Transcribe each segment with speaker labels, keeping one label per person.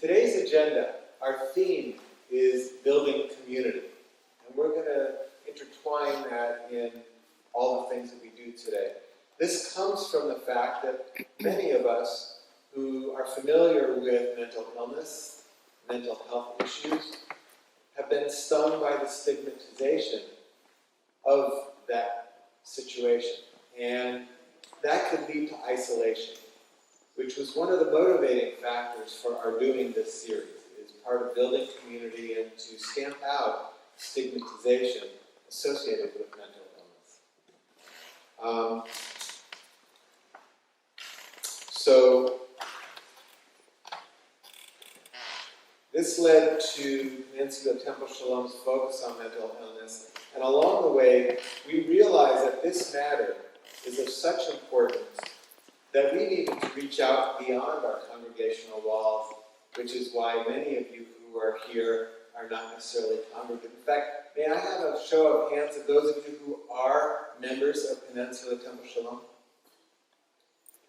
Speaker 1: Today's agenda, our theme is building community. And we're going to intertwine that in all the things that we do today. This comes from the fact that many of us who are familiar with mental illness, mental health issues, have been stung by the stigmatization of that situation. And that could lead to isolation, which was one of the motivating factors for our doing this series, is part of building community and to stamp out stigmatization associated with mental illness. So this led to Nuncio Temple Shalom's focus on mental illness, and along the way, we realized that this matter is of such importance that we needed to reach out beyond our congregational walls, which is why many of you who are here are not necessarily congregants. In fact, may I have a show of hands of those of you who are members of Peninsula Temple Shalom?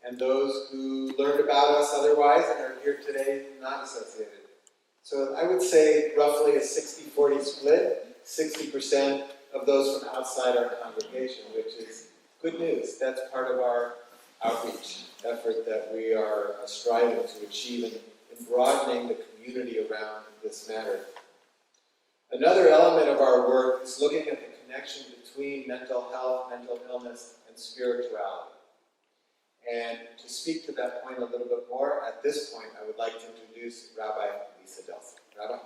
Speaker 1: And those who learned about us otherwise and are here today not associated. So I would say roughly a 60-40 split, 60% of those from outside our congregation, which is good news. That's part of our outreach effort that we are striving to achieve in broadening the community around this matter. Another element of our work is looking at the connection between mental health, mental illness, and spirituality. And to speak to that point a little bit more, at this point, I would like to introduce Rabbi Lisa Delson. Rabbi?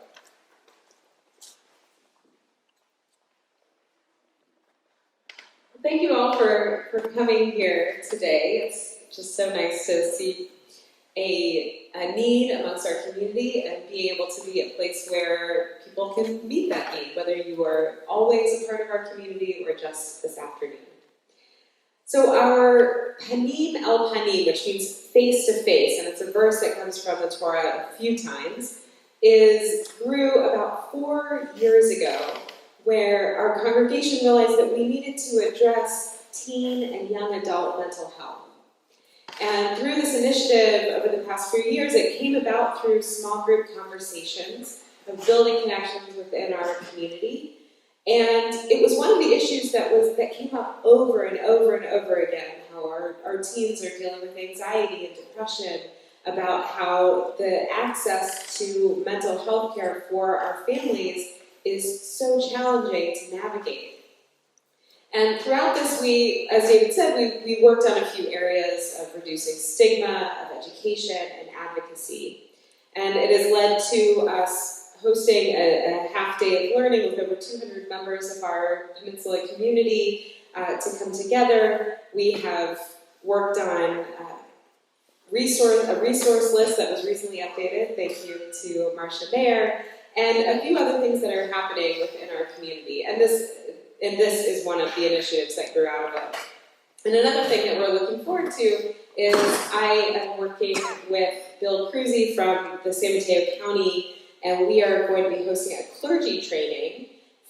Speaker 2: Thank you all for coming here today. It's just so nice to see a need amongst our community and be able to be a place where people can meet that need, whether you are always a part of our community or just this afternoon. So our Panem el Panem, which means face to face, and it's a verse that comes from the Torah a few times, grew about 4 years ago, where our congregation realized that we needed to address teen and young adult mental health. And through this initiative over the past few years, it came about through small group conversations of building connections within our community. And it was one of the issues that came up over and over and over again, how our teens are dealing with anxiety and depression, about how the access to mental health care for our families is so challenging to navigate. And throughout this, as David said, we worked on a few areas of reducing stigma, of education, and advocacy. And it has led to us hosting a half day of learning with over 200 members of our Peninsula community to come together. We have worked on a resource list that was recently updated. Thank you to Marcia Mayer. And a few other things that are happening within our community. And this is one of the initiatives that grew out of it. And another thing that we're looking forward to is I am working with Bill Cruzy from the San Mateo County, and we are going to be hosting a clergy training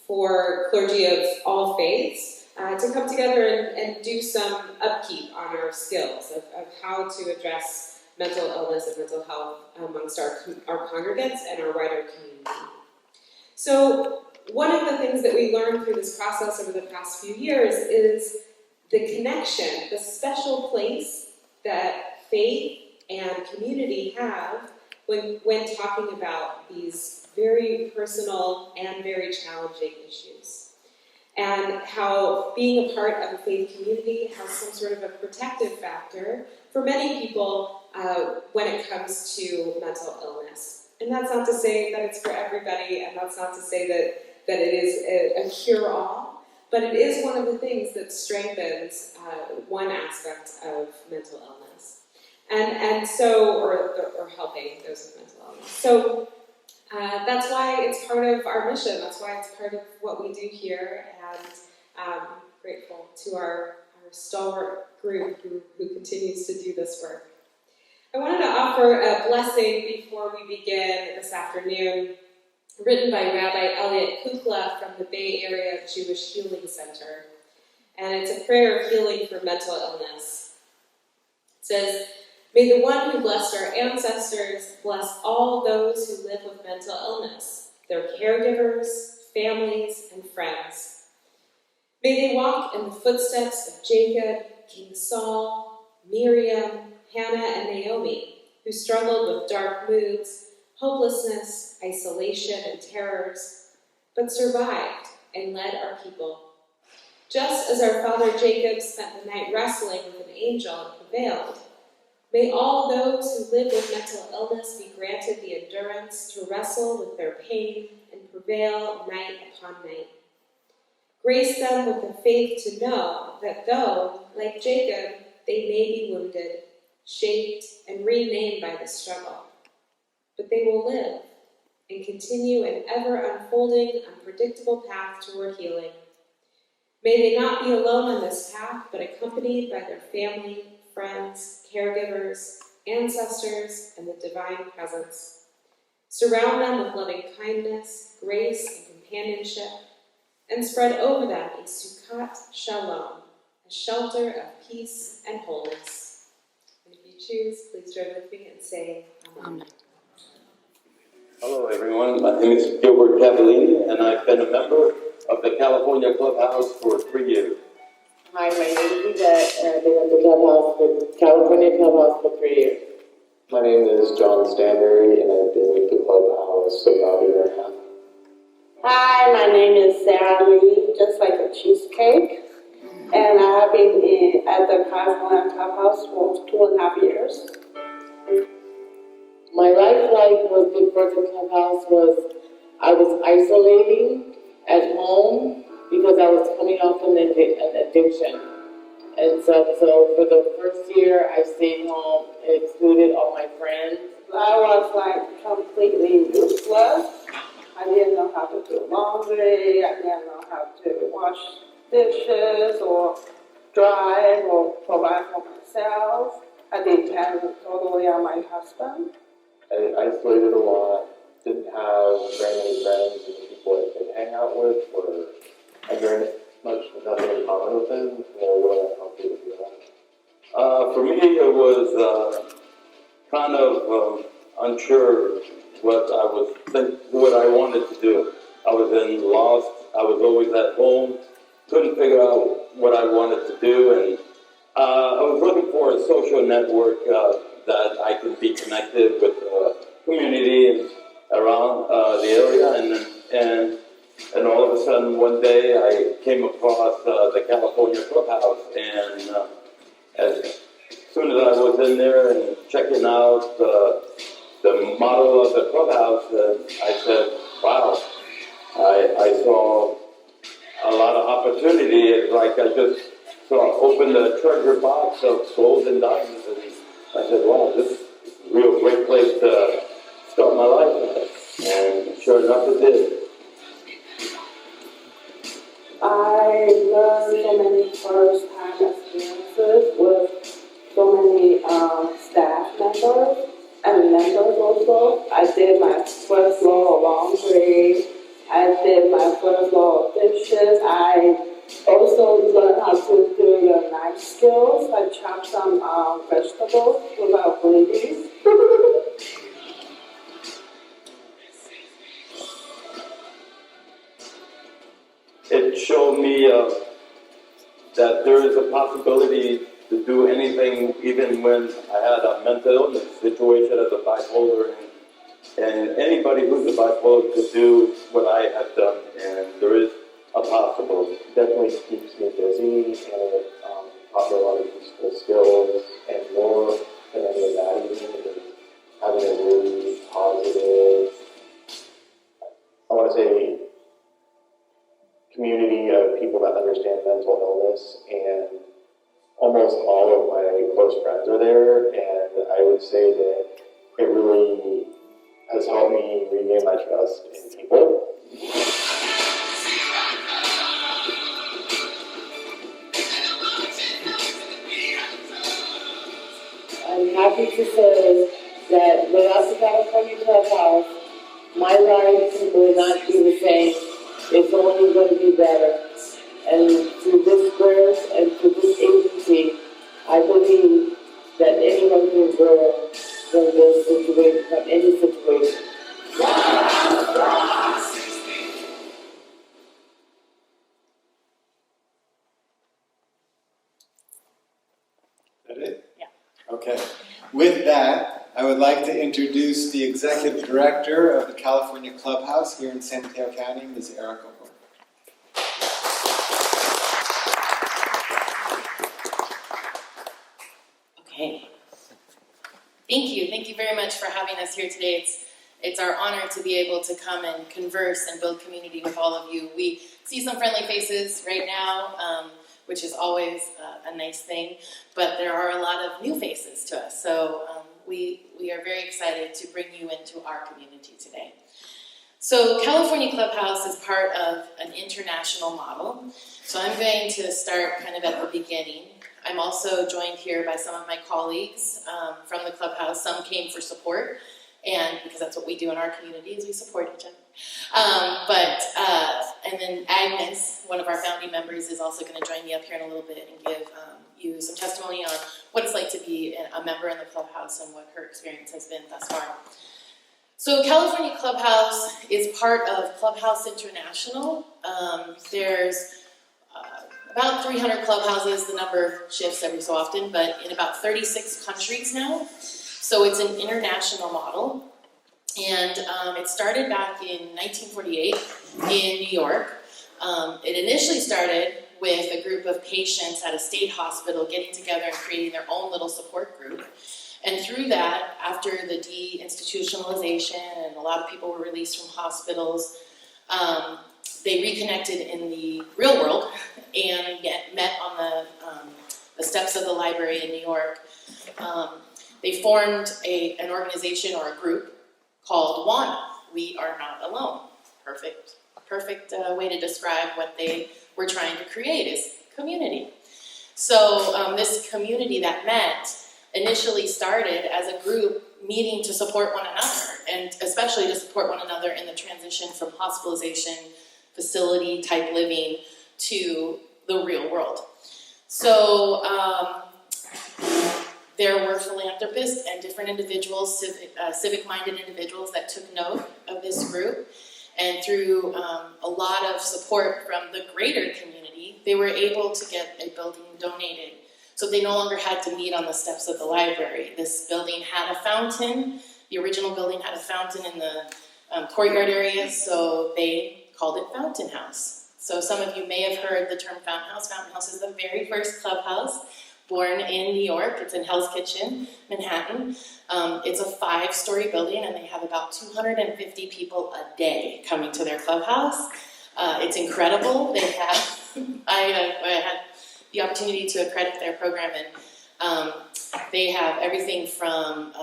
Speaker 2: for clergy of all faiths to come together and do some upkeep on our skills of how to address mental illness and mental health amongst our congregants and our wider community. So one of the things that we learned through this process over the past few years is the connection, the special place that faith and community have when talking about these very personal and very challenging issues. And how being a part of a faith community has some sort of a protective factor for many people when it comes to mental illness. And that's not to say that it's for everybody, and that's not to say that it is a cure-all, but it is one of the things that strengthens one aspect of mental illness. And so, or helping those with mental illness. So that's why it's part of our mission. That's why it's part of what we do here. And I'm grateful to our stalwart group who continues to do this work. I wanted to offer a blessing before we begin this afternoon, written by Rabbi Elliot Kukla from the Bay Area Jewish Healing Center. And it's a prayer of healing for mental illness. It says, May the one who blessed our ancestors bless all those who live with mental illness, their caregivers, families, and friends. May they walk in the footsteps of Jacob, King Saul, Miriam, Hannah, and Naomi, who struggled with dark moods, hopelessness, isolation, and terrors, but survived and led our people. Just as our father Jacob spent the night wrestling with an angel and prevailed, may all those who live with mental illness be granted the endurance to wrestle with their pain and prevail night upon night. Grace them with the faith to know that though, like Jacob, they may be wounded, shaped, and renamed by the struggle, but they will live and continue an ever-unfolding, unpredictable path toward healing. May they not be alone on this path, but accompanied by their family, friends, caregivers, ancestors, and the divine presence. Surround them with loving kindness, grace, and companionship, and spread over them a Sukkot Shalom, a shelter of peace and wholeness. And if you choose, please join with me and say Amen.
Speaker 3: Hello everyone, my name is Gilbert Cavallini and I've been a member of the California Clubhouse for 3 years.
Speaker 4: Hi, my name is Yvette, and I've been at the California Clubhouse for 3 years.
Speaker 5: My name is John Stanbury, and I've been with the Clubhouse about a year and a half.
Speaker 4: Hi, my name is Sarah Lee, just like a cheesecake, and I have been at the California Clubhouse for 2.5 years. My life was before the Clubhouse was I was isolating at home because I was coming off an addiction. And so for the first year, I stayed home, excluded all my friends. I was like completely useless. I didn't know how to do laundry. I didn't know how to wash dishes or drive or provide for myself. I depend totally on my husband.
Speaker 5: I isolated a lot, didn't have very many friends, and the people I could hang out with had very much nothing in common with them, and they were really unhealthy with that.
Speaker 3: For me, it was kind of unsure what I wanted to do. I was lost. I was always at home. Couldn't figure out what I wanted to do, and I was looking for a social network that I could be connected with the community around the area, and all of a sudden one day I came across the California Clubhouse, and as soon as I was in there and checking out the model of the clubhouse, I said, wow, I saw a lot of opportunity. It's like I just opened a treasure box of gold and diamonds, and I said, wow, this is a real great place to start my life. And sure enough, it did.
Speaker 4: I learned so many first-time experiences with so many staff members and mentors also. I did my first law of laundry. I did my first law of dishes. I also learned how to do the knife skills. I chopped some vegetables without bleeding.
Speaker 3: It showed me that there is a possibility to do anything, even when I had a mental illness situation as a bipolar, and anybody who's a bipolar could do what I have done, and there is a possibility.
Speaker 5: It definitely keeps me busy, and it taught me a lot of useful skills, and more than any of that, even is having a really positive, I want to say, community of people that understand mental illness, and almost all of my close friends are there, and I would say that it really has helped me regain my trust in people.
Speaker 4: I'm happy to say that without the California Clubhouse, my life would not be the same. It's only going to be better. And through this grant and through this agency, I believe that anyone can grow from this situation, from any situation.
Speaker 1: Is that it?
Speaker 6: Yeah.
Speaker 1: Okay. With that, I would like to introduce the Executive Director of the California Clubhouse here in San Mateo County, Ms. Erica Horn.
Speaker 6: Okay. Thank you very much for having us here today. It's our honor to be able to come and converse and build community with all of you. We see some friendly faces right now, which is always a nice thing, but there are a lot of new faces to us. So we are very excited to bring you into our community today. So California Clubhouse is part of an international model. So I'm going to start kind of at the beginning. I'm also joined here by some of my colleagues from the Clubhouse. Some came for support, and because that's what we do in our community is we support each other. And then Agnes, one of our founding members, is also going to join me up here in a little bit and give you some testimony on what it's like to be a member in the Clubhouse and what her experience has been thus far. So California Clubhouse is part of Clubhouse International. There's about 300 clubhouses. The number shifts every so often, but in about 36 countries now. So it's an international model. And it started back in 1948 in New York. It initially started with a group of patients at a state hospital getting together and creating their own little support group. And through that, after the deinstitutionalization and a lot of people were released from hospitals, they reconnected in the real world and met on the steps of the library in New York. They formed an organization or a group called WANA, We Are Not Alone. Perfect way to describe what they were trying to create is community. So this community that met initially started as a group meeting to support one another, and especially to support one another in the transition from hospitalization, facility type living to the real world. So there were philanthropists and different individuals, civic-minded individuals that took note of this group, and through a lot of support from the greater community, they were able to get a building donated. So they no longer had to meet on the steps of the library. This building had a fountain. The original building had a fountain in the courtyard area, so they called it Fountain House. So some of you may have heard the term Fountain House. Fountain House is the very first clubhouse born in New York. It's in Hell's Kitchen, Manhattan. It's a 5-story building, and they have about 250 people a day coming to their clubhouse. It's incredible. They have, I had the opportunity to accredit their program, and they have everything from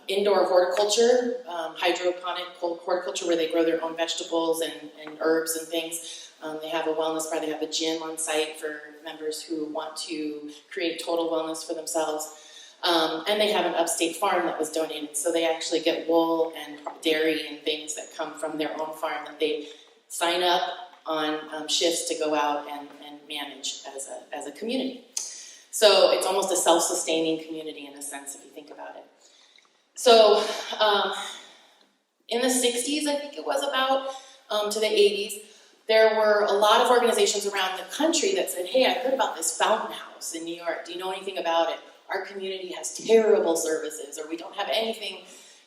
Speaker 6: indoor horticulture, hydroponic horticulture, where they grow their own vegetables and herbs and things. They have a wellness bar. They have a gym on site for members who want to create total wellness for themselves. And they have an upstate farm that was donated. So they actually get wool and dairy and things that come from their own farm that they sign up on shifts to go out and manage as a community. So it's almost a self-sustaining community in a sense, if you think about it. So in the 60s, I think it was about, to the 80s, there were a lot of organizations around the country that said, hey, I heard about this fountain house in New York. Do you know anything about it? Our community has terrible services, or we don't have anything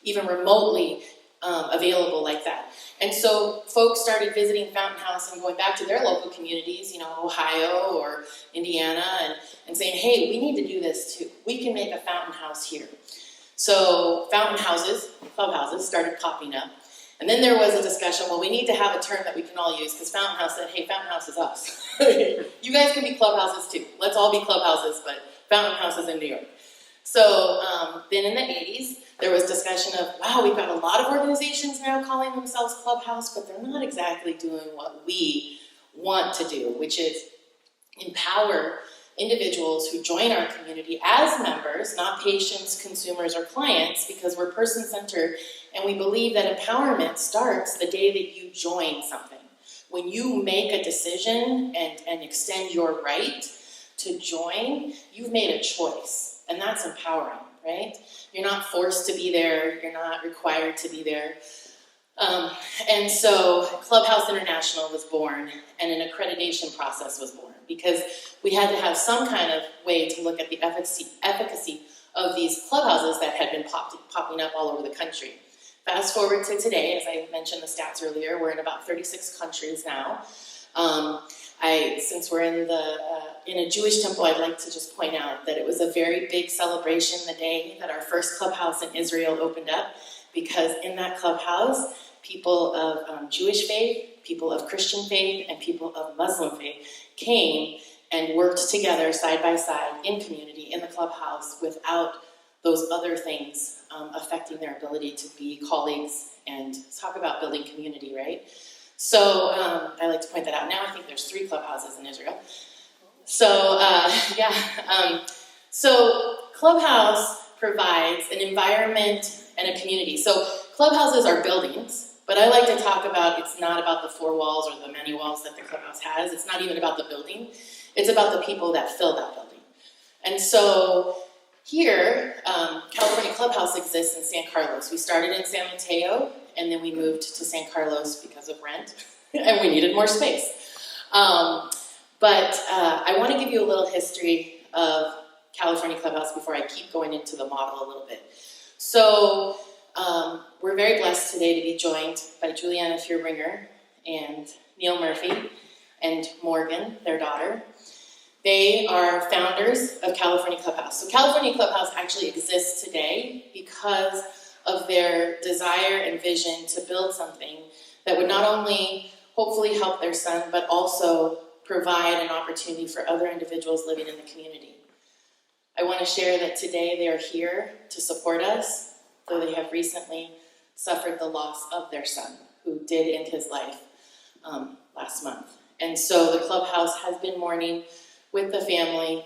Speaker 6: even remotely available like that. And so folks started visiting Fountain House and going back to their local communities, Ohio or Indiana, and saying, hey, we need to do this too. We can make a fountain house here. So fountain houses, clubhouses, started popping up. And then there was a discussion, well, we need to have a term that we can all use, because Fountain House said, hey, Fountain House is us. You guys can be clubhouses too. Let's all be clubhouses, but Fountain House is in New York. So then in the 80s, there was discussion of, wow, we've got a lot of organizations now calling themselves Clubhouse, but they're not exactly doing what we want to do, which is empower individuals who join our community as members, not patients, consumers, or clients, because we're person-centered, and we believe that empowerment starts the day that you join something. When you make a decision and extend your right to join, you've made a choice. and that's empowering, right? You're not forced to be there, you're not required to be there. And so Clubhouse International was born, and an accreditation process was born, because we had to have some kind of way to look at the efficacy of these clubhouses that had been popping up all over the country. Fast forward to today, as I mentioned the stats earlier, we're in about 36 countries now. Since we're in a Jewish temple, I'd like to just point out that it was a very big celebration the day that our first clubhouse in Israel opened up, because in that clubhouse, people of Jewish faith, people of Christian faith, and people of Muslim faith came and worked together side by side in community in the clubhouse without those other things affecting their ability to be colleagues and talk about building community, right? So I like to point that out now. I think there's 3 clubhouses in Israel. So so Clubhouse provides an environment and a community. So clubhouses are buildings, but I like to talk about, it's not about the 4 walls or the many walls that the clubhouse has. It's not even about the building. It's about the people that fill that building. And so here, California Clubhouse exists in San Carlos. We started in San Mateo, and then we moved to San Carlos because of rent, and we needed more space. But I want to give you a little history of California Clubhouse before I keep going into the model a little bit. So we're very blessed today to be joined by Juliana Feuerbringer and Neil Murphy and Morgan, their daughter. They are founders of California Clubhouse. So California Clubhouse actually exists today because of their desire and vision to build something that would not only hopefully help their son, but also provide an opportunity for other individuals living in the community. I want to share that today they are here to support us, though they have recently suffered the loss of their son, who did end his life last month. And so the Clubhouse has been mourning with the family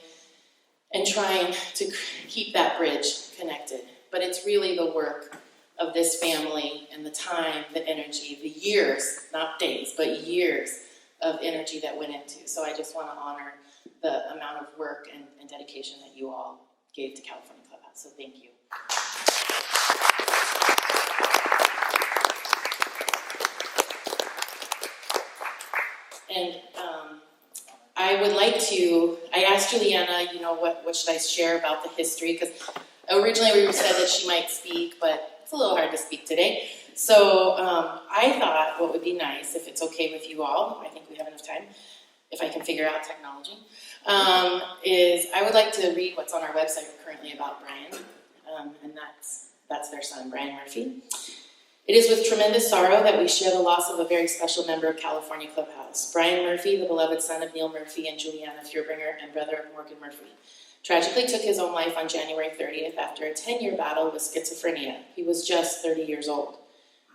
Speaker 6: and trying to keep that bridge connected. But it's really the work of this family and the time, the energy, the years, not days, but years of energy that went into. So I just want to honor the amount of work and dedication that you all gave to California Clubhouse. So thank you. And I would like to, I asked Juliana, what should I share about the history? Because originally we said that she might speak, but it's a little hard to speak today. So I thought what would be nice, if it's okay with you all, I think we have enough time, if I can figure out technology, is I would like to read what's on our website currently about Brian, and that's their son, Brian Murphy. It is with tremendous sorrow that we share the loss of a very special member of California Clubhouse, Brian Murphy, the beloved son of Neil Murphy and Juliana Feuerbringer, and brother of Morgan Murphy. Tragically took his own life on January 30th after a 10-year battle with schizophrenia. He was just 30 years old.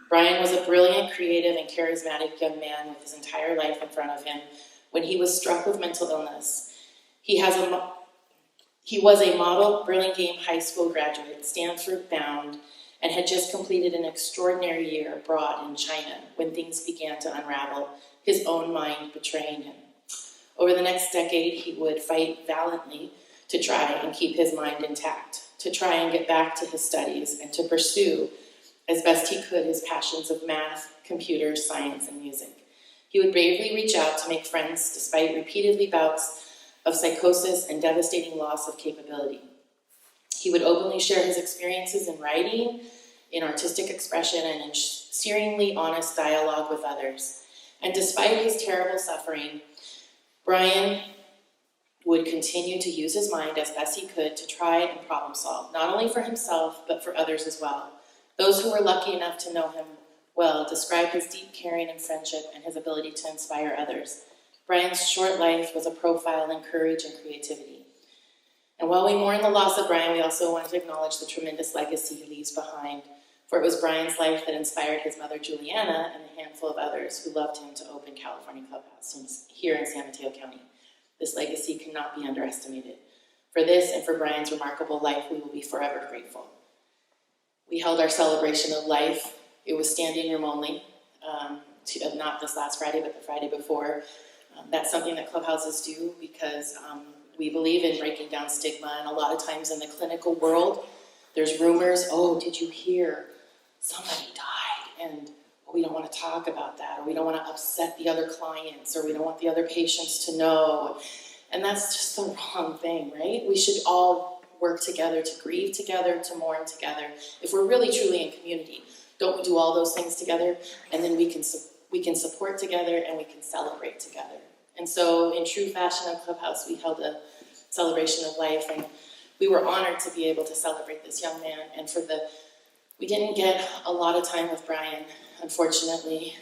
Speaker 6: Brian was a brilliant, creative, and charismatic young man with his entire life in front of him when he was struck with mental illness. He was a model Burlingame High School graduate, Stanford-bound, and had just completed an extraordinary year abroad in China when things began to unravel, his own mind betraying him. Over the next decade, he would fight valiantly to try and keep his mind intact, to try and get back to his studies, and to pursue, as best he could, his passions of math, computers, science, and music. He would bravely reach out to make friends despite repeatedly bouts of psychosis and devastating loss of capability. He would openly share his experiences in writing, in artistic expression, and in searingly honest dialogue with others. And despite his terrible suffering, Brian would continue to use his mind as best he could to try and problem solve, not only for himself, but for others as well. Those who were lucky enough to know him well describe his deep caring and friendship and his ability to inspire others. Brian's short life was a profile in courage and creativity. And while we mourn the loss of Brian, we also want to acknowledge the tremendous legacy he leaves behind. For it was Brian's life that inspired his mother, Juliana, and a handful of others who loved him to open California Clubhouse here in San Mateo County. This legacy cannot be underestimated. For this and for Brian's remarkable life, we will be forever grateful. We held our celebration of life. It was standing room only, not this last Friday, but the Friday before. That's something that clubhouses do because We believe in breaking down stigma, and a lot of times in the clinical world, there's rumors, oh, did you hear somebody died? And we don't want to talk about that, or we don't want to upset the other clients, or we don't want the other patients to know. And that's just the wrong thing, right? We should all work together to grieve together, to mourn together. If we're really truly in community, don't we do all those things together? And then we can support together and we can celebrate together. And so in true fashion of Clubhouse, we held a celebration of life, and we were honored to be able to celebrate this young man. And we didn't get a lot of time with Brian, unfortunately.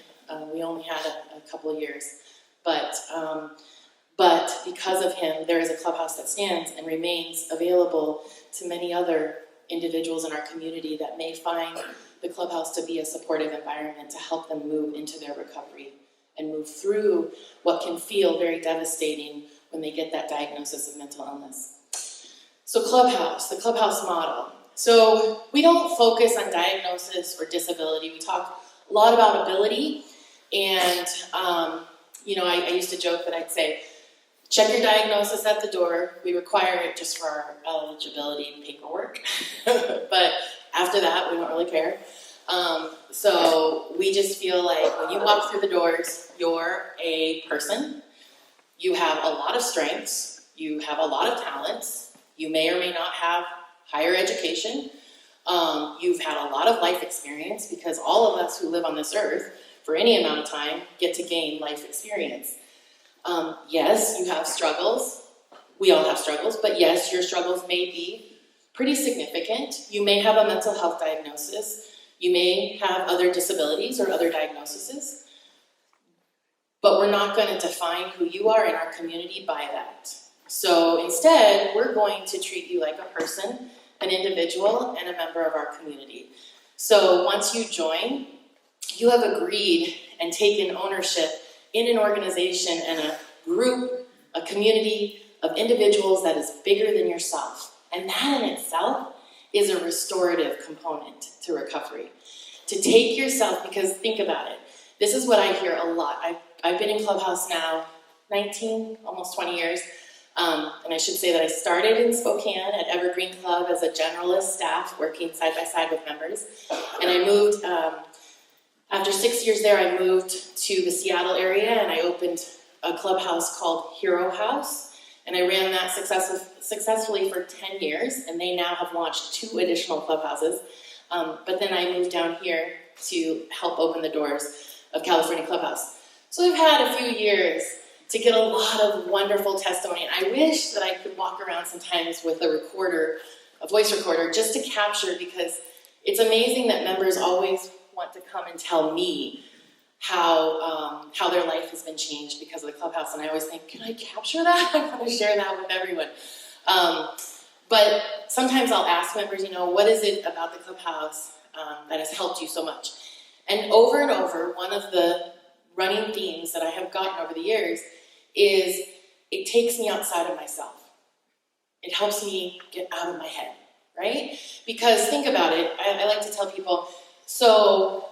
Speaker 6: We only had a couple of years. But because of him, there is a Clubhouse that stands and remains available to many other individuals in our community that may find the Clubhouse to be a supportive environment to help them move into their recovery and move through what can feel very devastating when they get that diagnosis of mental illness. So Clubhouse, the Clubhouse model. So we don't focus on diagnosis or disability. We talk a lot about ability, and I used to joke that I'd say, check your diagnosis at the door. We require it just for our eligibility paperwork. But after that, we don't really care. So we just feel like when you walk through the doors, you're a person. You have a lot of strengths. You have a lot of talents. You may or may not have higher education. You've had a lot of life experience, because all of us who live on this earth for any amount of time get to gain life experience. Yes, you have struggles. We all have struggles, but yes, your struggles may be pretty significant. You may have a mental health diagnosis. You may have other disabilities or other diagnoses, but we're not going to define who you are in our community by that. So instead, we're going to treat you like a person, an individual, and a member of our community. So once you join, you have agreed and taken ownership in an organization and a group, a community of individuals that is bigger than yourself. And that in itself is a restorative component to recovery. To take yourself, because think about it, this is what I hear a lot. I've been in Clubhouse now 19, almost 20 years. And I should say that I started in Spokane at Evergreen Club as a generalist staff working side by side with members. And I moved, after 6 years there, I moved to the Seattle area and I opened a clubhouse called Hero House. And I ran that successfully for 10 years, and they now have launched 2 additional clubhouses. But then I moved down here to help open the doors of California Clubhouse. So I've had a few years to get a lot of wonderful testimony. I wish that I could walk around sometimes with a recorder, a voice recorder, just to capture, because it's amazing that members always want to come and tell me how their life has been changed because of the Clubhouse. And I always think, can I capture that? I want to share that with everyone. But sometimes I'll ask members, what is it about the Clubhouse that has helped you so much? And over, one of the running themes that I have gotten over the years is it takes me outside of myself. It helps me get out of my head, right? Because think about it, I like to tell people, so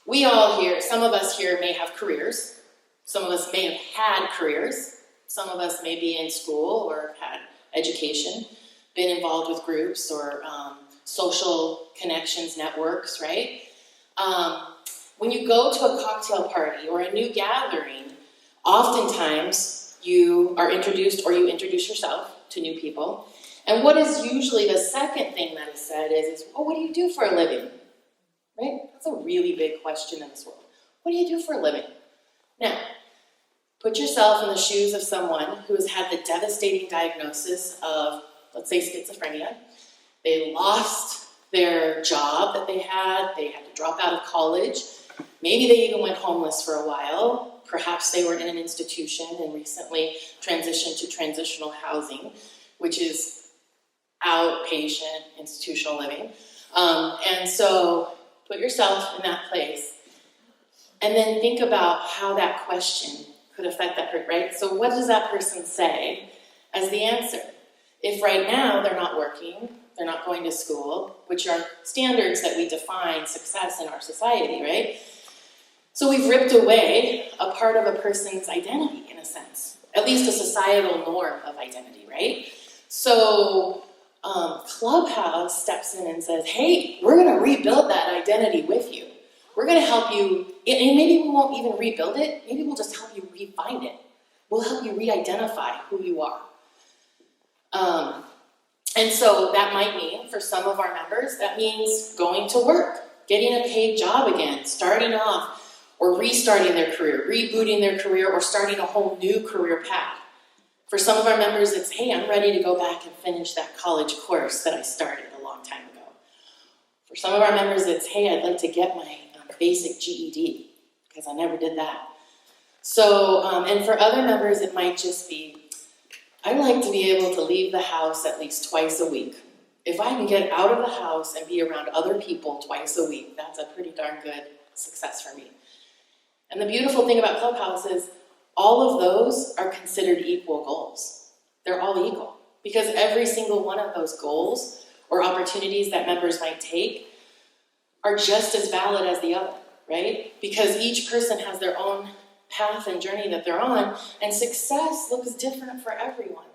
Speaker 6: we all here, some of us here may have careers, some of us may have had careers, some of us may be in school or had education, been involved with groups or social connections, networks, right? When you go to a cocktail party or a new gathering, oftentimes you are introduced or you introduce yourself to new people. And what is usually the second thing that is said is well, what do you do for a living? Right? That's a really big question in this world. What do you do for a living? Now, put yourself in the shoes of someone who has had the devastating diagnosis of, let's say, schizophrenia. They lost their job that they had to drop out of college. Maybe they even went homeless for a while. Perhaps they were in an institution and recently transitioned to transitional housing, which is outpatient institutional living. And so put yourself in that place and then think about how that question could affect that person, right? So what does that person say as the answer? If right now they're not working, they're not going to school, which are standards that we define success in our society, right? So we've ripped away a part of a person's identity, in a sense. at least a societal norm of identity, right? So Clubhouse steps in and says, hey, we're going to rebuild that identity with you. We're going to help you, and maybe we won't even rebuild it, maybe we'll just help you re-find it. We'll help you re-identify who you are. And so that might mean, for some of our members, that means going to work, getting a paid job again, starting off, or restarting their career, rebooting their career, or starting a whole new career path. For some of our members, it's, hey, I'm ready to go back and finish that college course that I started a long time ago. For some of our members, it's, hey, I'd like to get my basic GED, because I never did that. So, and for other members, it might just be, I'd like to be able to leave the house at least twice a week. If I can get out of the house and be around other people twice a week, that's a pretty darn good success for me. And the beautiful thing about Clubhouse is all of those are considered equal goals. They're all equal, because every single one of those goals or opportunities that members might take are just as valid as the other, right? Because each person has their own path and journey that they're on, and success looks different for everyone.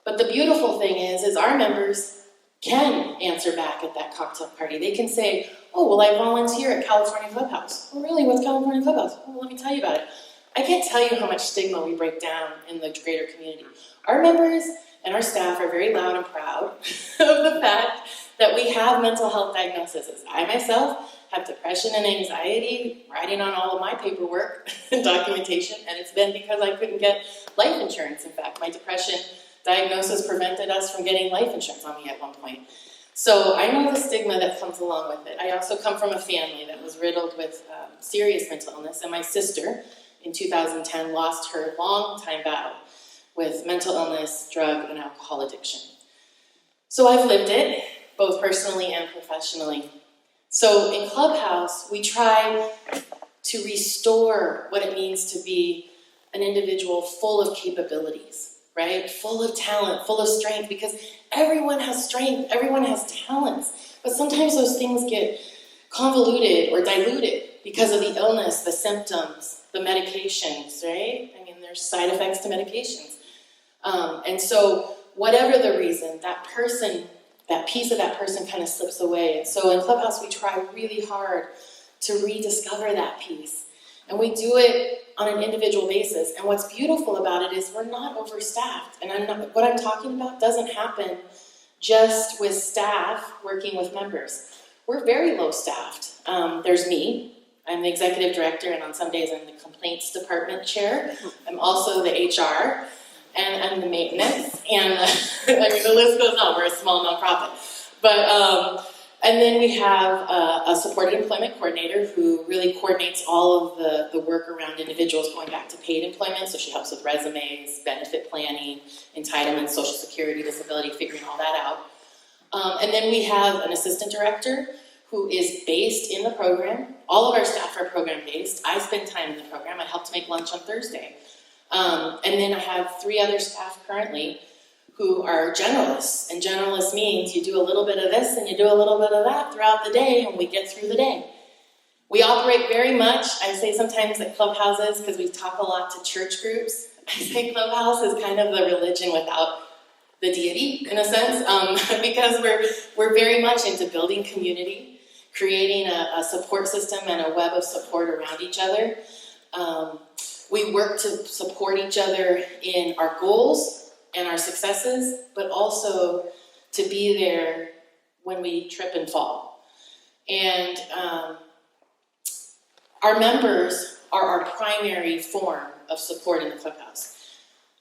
Speaker 6: But the beautiful thing is our members can answer back at that cocktail party. They can say, oh, well, I volunteer at California Clubhouse. Oh, really? What's California Clubhouse? Oh, let me tell you about it. I can't tell you how much stigma we break down in the greater community. Our members and our staff are very loud and proud of the fact that we have mental health diagnoses. I myself have depression and anxiety, writing on all of my paperwork and documentation, and it's been because I couldn't get life insurance. In fact, my depression diagnosis prevented us from getting life insurance on me at one point. So I know the stigma that comes along with it. I also come from a family that was riddled with serious mental illness, and my sister in 2010 lost her long-time battle with mental illness, drug, and alcohol addiction. So I've lived it, both personally and professionally. So in Clubhouse, we try to restore what it means to be an individual full of capabilities, right? Full of talent, full of strength, because everyone has strength, everyone has talents, but sometimes those things get convoluted or diluted because of the illness, the symptoms, the medications, right? I mean, there's side effects to medications. And so whatever the reason, that person, that piece of that person kind of slips away. And so in Clubhouse, we try really hard to rediscover that piece. And we do it on an individual basis. And what's beautiful about it is we're not overstaffed. And what I'm talking about doesn't happen just with staff working with members. We're very low staffed. There's me. I'm the executive director, and on some days I'm the complaints department chair. I'm also the HR, and I'm the maintenance, and I mean, the list goes on. We're a small nonprofit. But, and then we have a supported employment coordinator who really coordinates all of the work around individuals going back to paid employment. So she helps with resumes, benefit planning, entitlements, social security, disability, figuring all that out. And then we have an assistant director who is based in the program. All of our staff are program-based. I spend time in the program. I help to make lunch on Thursday. And then I have 3 other staff currently who are generalists. And generalist means you do a little bit of this and you do a little bit of that throughout the day, and we get through the day. We operate very much, I say sometimes at clubhouses, because we talk a lot to church groups, I say Clubhouse is kind of the religion without the deity, in a sense, because we're very much into building community, creating a support system and a web of support around each other. We work to support each other in our goals and our successes, but also to be there when we trip and fall. And our members are our primary form of support in the Clubhouse.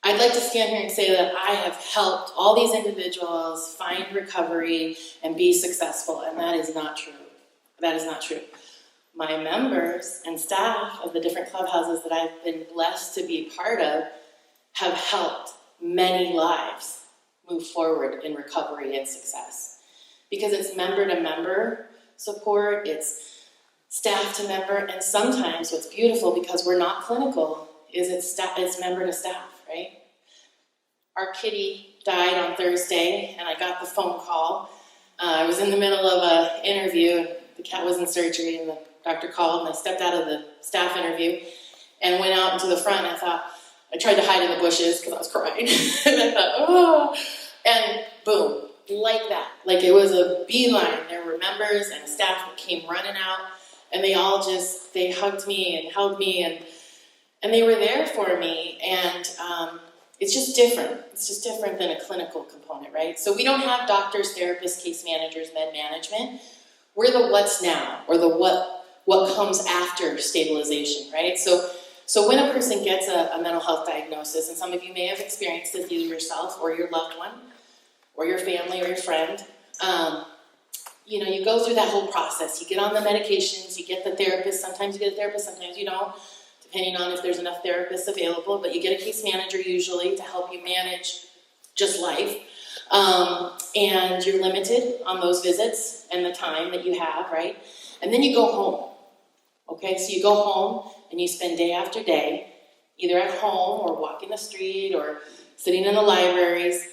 Speaker 6: I'd like to stand here and say that I have helped all these individuals find recovery and be successful, and that is not true. That is not true. My members and staff of the different clubhouses that I've been blessed to be part of have helped many lives move forward in recovery and success. Because it's member-to-member support, it's staff-to-member, and sometimes what's beautiful, because we're not clinical, is it's member-to-staff, right? Our kitty died on Thursday, and I got the phone call. I was in the middle of an interview, and the cat was in surgery, and the doctor called, and I stepped out of the staff interview and went out into the front, and I thought, I tried to hide in the bushes because I was crying. And I thought, oh, and boom, like that. Like it was a beeline. There were members and staff that came running out, and they all just, they hugged me and held me, and they were there for me. And it's just different. It's just different than a clinical component, right? So we don't have doctors, therapists, case managers, med management. We're the what's now, or the what comes after stabilization, right? So when a person gets a mental health diagnosis, and some of you may have experienced this either yourself or your loved one, or your family or your friend, you know, you go through that whole process. You get on the medications, you get the therapist. Sometimes you get a therapist, sometimes you don't, depending on if there's enough therapists available, but you get a case manager usually to help you manage just life. And you're limited on those visits and the time that you have, right? And then you go home, okay? So you go home and you spend day after day, either at home or walking the street or sitting in the libraries.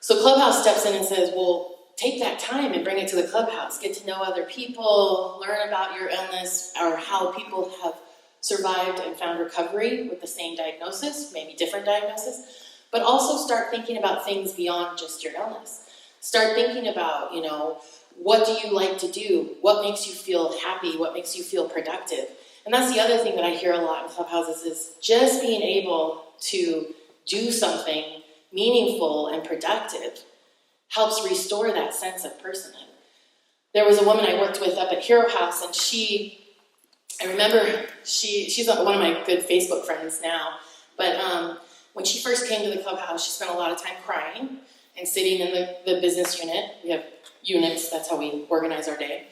Speaker 6: So Clubhouse steps in and says, well, take that time and bring it to the Clubhouse. Get to know other people, learn about your illness or how people have survived and found recovery with the same diagnosis, maybe different diagnosis, but also start thinking about things beyond just your illness. Start thinking about, you know, what do you like to do? What makes you feel happy? What makes you feel productive? And that's the other thing that I hear a lot in Clubhouses is just being able to do something meaningful and productive helps restore that sense of personhood. There was a woman I worked with up at Hero House, and I remember she's one of my good Facebook friends now, but when she first came to the Clubhouse, she spent a lot of time crying and sitting in the business unit. We have units, that's how we organize our day.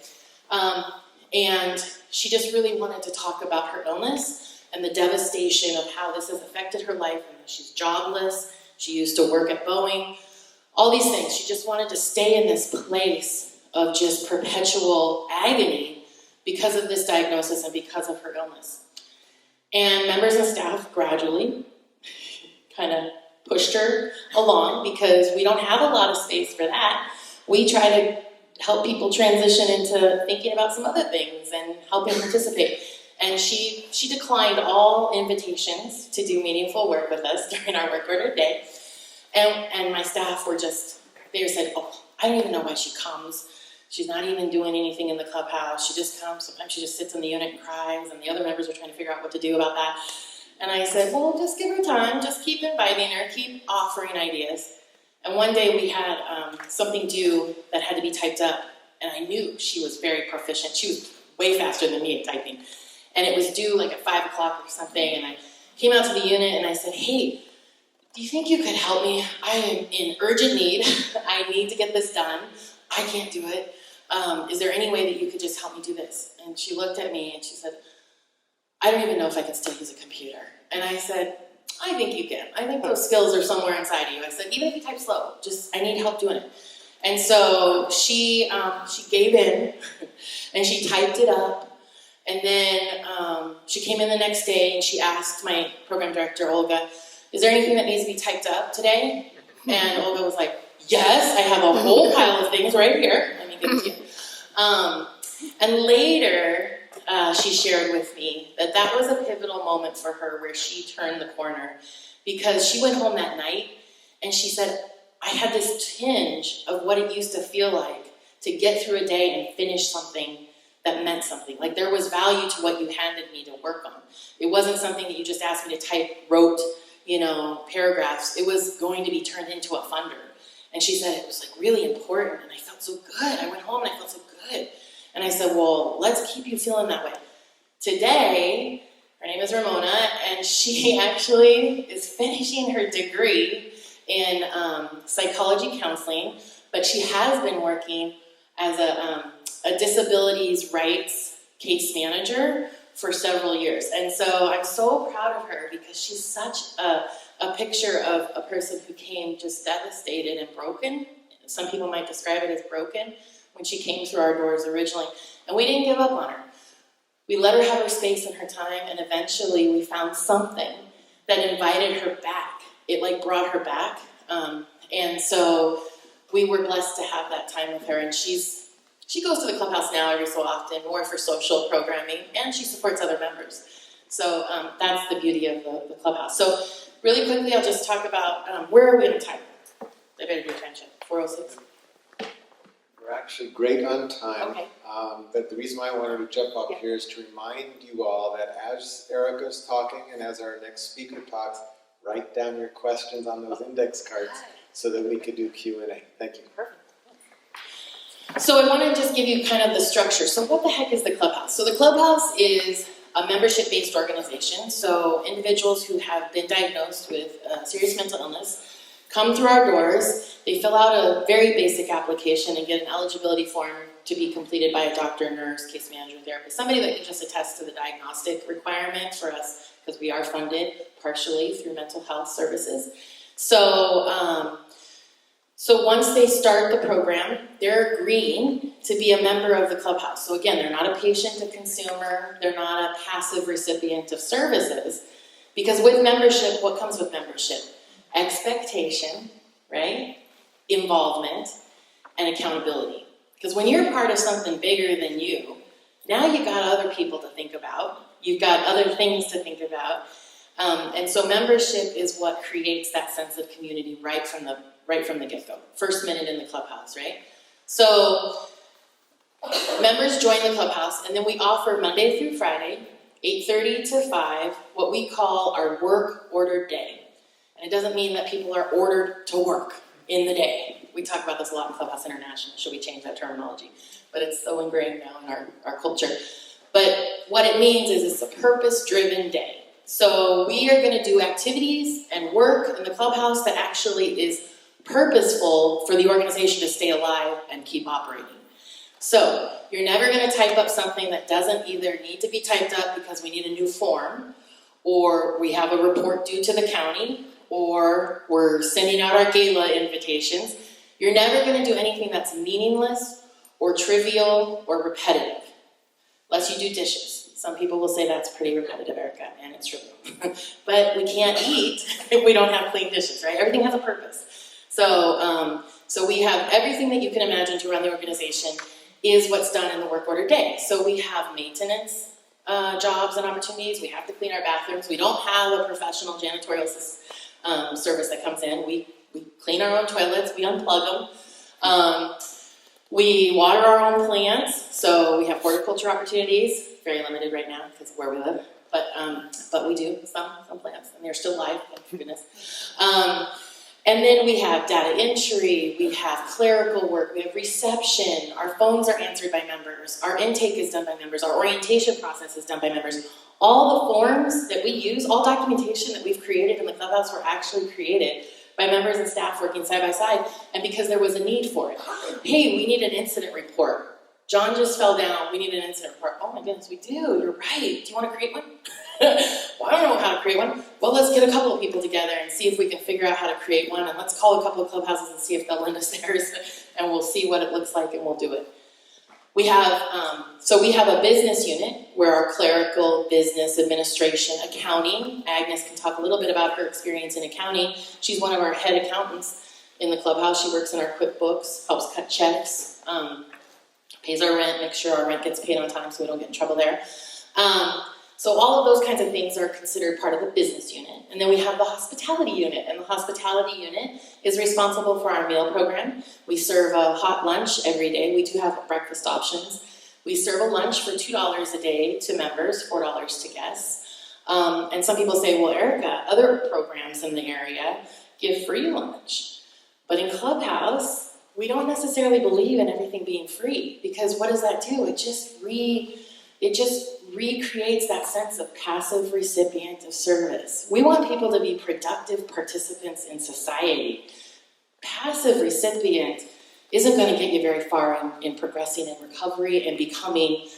Speaker 6: And she just really wanted to talk about her illness and the devastation of how this has affected her life, and that she's jobless. She used to work at Boeing, all these things. She just wanted to stay in this place of just perpetual agony because of this diagnosis and because of her illness. And members and staff gradually kind of pushed her along because we don't have a lot of space for that. We try to help people transition into thinking about some other things and helping participate. And she declined all invitations to do meaningful work with us during our work order day. And my staff were they said, oh, I don't even know why she comes. She's not even doing anything in the Clubhouse. She just comes. Sometimes she just sits in the unit and cries, and the other members are trying to figure out what to do about that. And I said, well, just give her time. Just keep inviting her. Keep offering ideas. And one day we had something due that had to be typed up, and I knew she was very proficient. She was way faster than me at typing. And it was due like at 5 o'clock or something, and I came out to the unit and I said, hey, do you think you could help me? I am in urgent need. I need to get this done. I can't do it. Is there any way that you could just help me do this? And she looked at me and she said, I don't even know if I can still use a computer. And I said, I think you can. I think those skills are somewhere inside of you. I said, even if you type slow, I need help doing it. And so she gave in and she typed it up. And then she came in the next day and she asked my program director, Olga, is there anything that needs to be typed up today? And Olga was like, yes, I have a whole pile of things right here. Let me give it to you. And later, she shared with me that was a pivotal moment for her where she turned the corner, because she went home that night and she said, I had this tinge of what it used to feel like to get through a day and finish something that meant something. Like there was value to what you handed me to work on. It wasn't something that you just asked me to wrote, paragraphs. It was going to be turned into a funder. And she said it was like really important, and I felt so good. I went home and I felt so good. And I said, well, let's keep you feeling that way. Today, her name is Ramona, and she actually is finishing her degree in psychology counseling, but she has been working as a disabilities rights case manager for several years. And so I'm so proud of her because she's such a picture of a person who came just devastated and broken. Some people might describe it as broken when she came through our doors originally. And we didn't give up on her. We let her have her space and her time, and eventually we found something that invited her back. It brought her back. And so we were blessed to have that time with her. And she goes to the Clubhouse now every so often, more for social programming, and she supports other members. So that's the beauty of the Clubhouse. So really quickly, I'll just talk about where are we on time? I better do attention. 4:06.
Speaker 1: We're actually great on time.
Speaker 6: Okay.
Speaker 1: But the reason why I wanted to jump up
Speaker 6: Yeah.
Speaker 1: here is to remind you all that as Erica's talking and as our next speaker talks, write down your questions on those index cards so that we could do Q&A. Thank you.
Speaker 6: Perfect. So I want to just give you kind of the structure. So what the heck is the Clubhouse? So the Clubhouse is a membership-based organization. So individuals who have been diagnosed with serious mental illness come through our doors. They fill out a very basic application and get an eligibility form to be completed by a doctor, nurse, case manager, therapist, somebody that can just attest to the diagnostic requirement for us, because we are funded partially through mental health services. So once they start the program, they're agreeing to be a member of the Clubhouse. So again, they're not a patient, a consumer, they're not a passive recipient of services. Because with membership, what comes with membership? Expectation, right? Involvement, and accountability. Because when you're part of something bigger than you, now you've got other people to think about. You've got other things to think about. And so membership is what creates that sense of community right from the get-go. First minute in the Clubhouse, right? So members join the Clubhouse, and then we offer Monday through Friday, 8:30 to 5, what we call our work ordered day. And it doesn't mean that people are ordered to work in the day. We talk about this a lot in Clubhouse International. Should we change that terminology? But it's so ingrained now in our culture. But what it means is it's a purpose-driven day. So we are going to do activities and work in the Clubhouse that actually is purposeful for the organization to stay alive and keep operating. So you're never going to type up something that doesn't either need to be typed up because we need a new form, or we have a report due to the county, or we're sending out our gala invitations. You're never going to do anything that's meaningless or trivial or repetitive, unless you do dishes. Some people will say that's pretty repetitive, Erica, and it's true. But we can't eat if we don't have clean dishes, right? Everything has a purpose. So we have everything that you can imagine to run the organization is what's done in the work order day. So we have maintenance jobs and opportunities. We have to clean our bathrooms. We don't have a professional janitorial service that comes in. We clean our own toilets. We unplug them. We water our own plants. So we have horticulture opportunities. Very limited right now because of where we live. But we do some plants, and they're still live, thank goodness. And then we have data entry, we have clerical work, we have reception, our phones are answered by members, our intake is done by members, our orientation process is done by members. All the forms that we use, all documentation that we've created in the Clubhouse were actually created by members and staff working side by side, and because there was a need for it. Hey, we need an incident report. John just fell down, we need an incident report. Oh my goodness, we do, you're right. Do you want to create one? Well, I don't know how to create one. Well, let's get a couple of people together and see if we can figure out how to create one, and let's call a couple of clubhouses and see if they'll lend us theirs, and we'll see what it looks like and we'll do it. We have a business unit where our clerical, business, administration, accounting, Agnes can talk a little bit about her experience in accounting. She's one of our head accountants in the Clubhouse. She works in our QuickBooks, helps cut checks, pays our rent, makes sure our rent gets paid on time so we don't get in trouble there. So all of those kinds of things are considered part of the business unit. And then we have the hospitality unit, and the hospitality unit is responsible for our meal program. We serve a hot lunch every day. We do have breakfast options. We serve a lunch for $2 a day to members, $4 to guests. And some people say, well, Erica, other programs in the area give free lunch. But in Clubhouse, we don't necessarily believe in everything being free, because what does that do? It just recreates that sense of passive recipient of service. We want people to be productive participants in society. Passive recipient isn't going to get you very far in progressing in recovery and becoming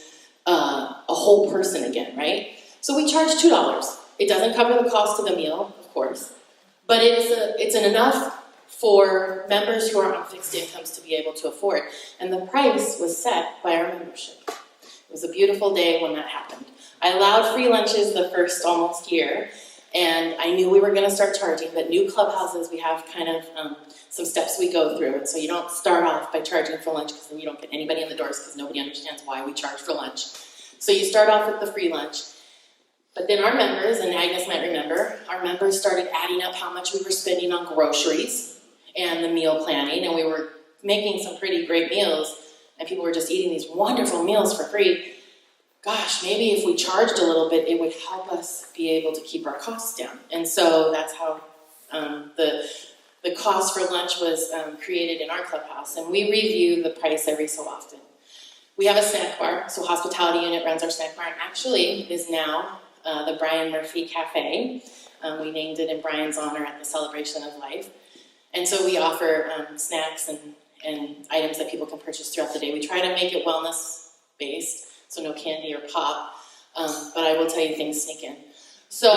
Speaker 6: a whole person again, right? So we charge $2. It doesn't cover the cost of the meal, of course, but it's enough for members who are on fixed incomes to be able to afford. And the price was set by our membership. It was a beautiful day when that happened. I allowed free lunches the first almost year, and I knew we were going to start charging, but new clubhouses, we have kind of some steps we go through. And so you don't start off by charging for lunch, because then you don't get anybody in the doors, because nobody understands why we charge for lunch. So you start off with the free lunch. But then our members, and Agnes might remember, our members started adding up how much we were spending on groceries and the meal planning, and we were making some pretty great meals, and people were just eating these wonderful meals for free. Gosh, maybe if we charged a little bit, it would help us be able to keep our costs down. And so that's how the cost for lunch was created in our clubhouse, and we review the price every so often. We have a snack bar, so Hospitality Unit runs our snack bar, and actually is now the Brian Murphy Cafe. We named it in Brian's honor at the Celebration of Life. And so we offer snacks and items that people can purchase throughout the day. We try to make it wellness-based, so no candy or pop, but I will tell you things sneak in. So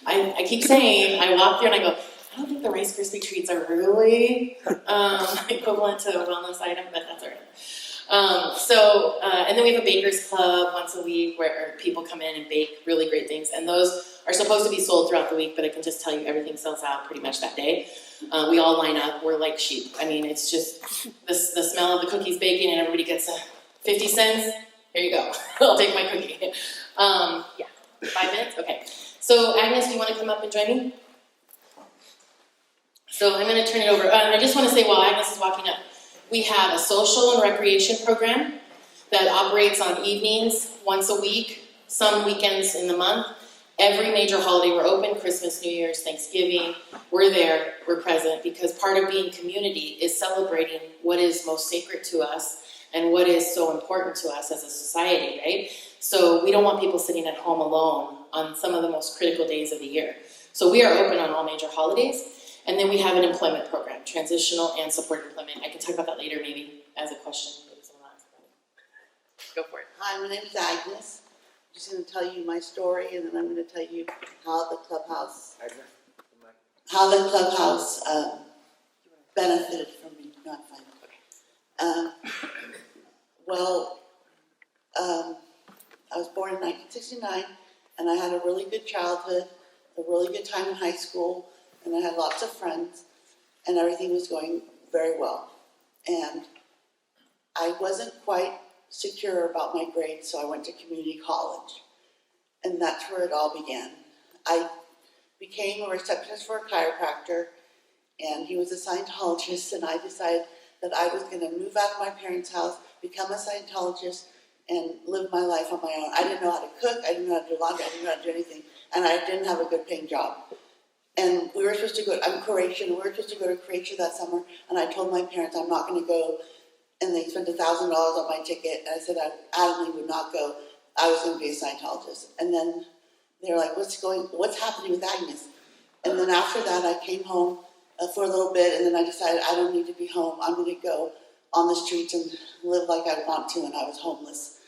Speaker 6: I keep saying, I walk through and I go, I don't think the Rice Krispie treats are really equivalent to a wellness item, but that's all right. And then we have a baker's club once a week where people come in and bake really great things, and those are supposed to be sold throughout the week, but I can just tell you everything sells out pretty much that day. We all line up, we're like sheep. I mean, it's just the smell of the cookies baking and everybody gets 50 cents. Here you go. I'll take my cookie. Yeah, 5 minutes? Okay. So Agnes, do you want to come up and join me? So I'm going to turn it over. I just want to say while Agnes is walking up, we have a social and recreation program that operates on evenings once a week, some weekends in the month. Every major holiday we're open, Christmas, New Year's, Thanksgiving, we're there, we're present, because part of being community is celebrating what is most sacred to us and what is so important to us as a society, right? So we don't want people sitting at home alone on some of the most critical days of the year. So we are open on all major holidays. And then we have an employment program, transitional and supported employment. I can talk about that later maybe as a question. Go for it.
Speaker 7: Hi, my name is Agnes. I'm just going to tell you my story, and then I'm going to tell you how the clubhouse benefited from me. Not fine. I was born in 1969, and I had a really good childhood, a really good time in high school, and I had lots of friends, and everything was going very well. And I wasn't quite secure about my grades, so I went to community college. And that's where it all began. I became a receptionist for a chiropractor, and he was a Scientologist, and I decided that I was going to move out of my parents' house, become a Scientologist, and live my life on my own. I didn't know how to cook, I didn't know how to do laundry, I didn't know how to do anything, and I didn't have a good paying job. And we were supposed to go, I'm Croatian, we were supposed to go to Croatia that summer, and I told my parents I'm not going to go, and they spent $1,000 on my ticket, and I said I adamantly would not go. I was going to be a Scientologist. And then they were like, what's happening with Agnes? And then after that, I came home for a little bit, and then I decided I don't need to be home. I'm going to go on the streets and live like I want to, and I was homeless.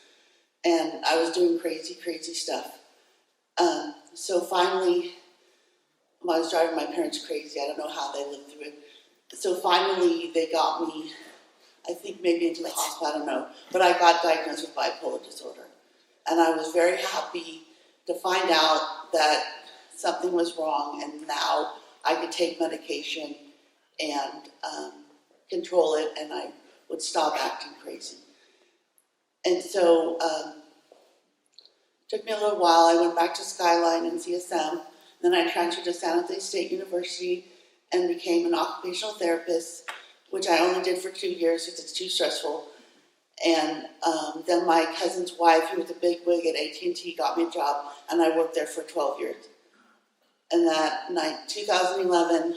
Speaker 7: And I was doing crazy, crazy stuff. So finally, I was driving my parents crazy. I don't know how they lived through it. So finally, they got me, I think maybe into the hospital, I don't know. But I got diagnosed with bipolar disorder. And I was very happy to find out that something was wrong, and now I could take medication and control it, and I would stop acting crazy. And so it took me a little while. I went back to Skyline and CSM. Then I transferred to San Jose State University and became an occupational therapist, which I only did for 2 years because it's too stressful. And then my cousin's wife, who was a big wig at AT&T, got me a job, and I worked there for 12 years. And that night, 2011,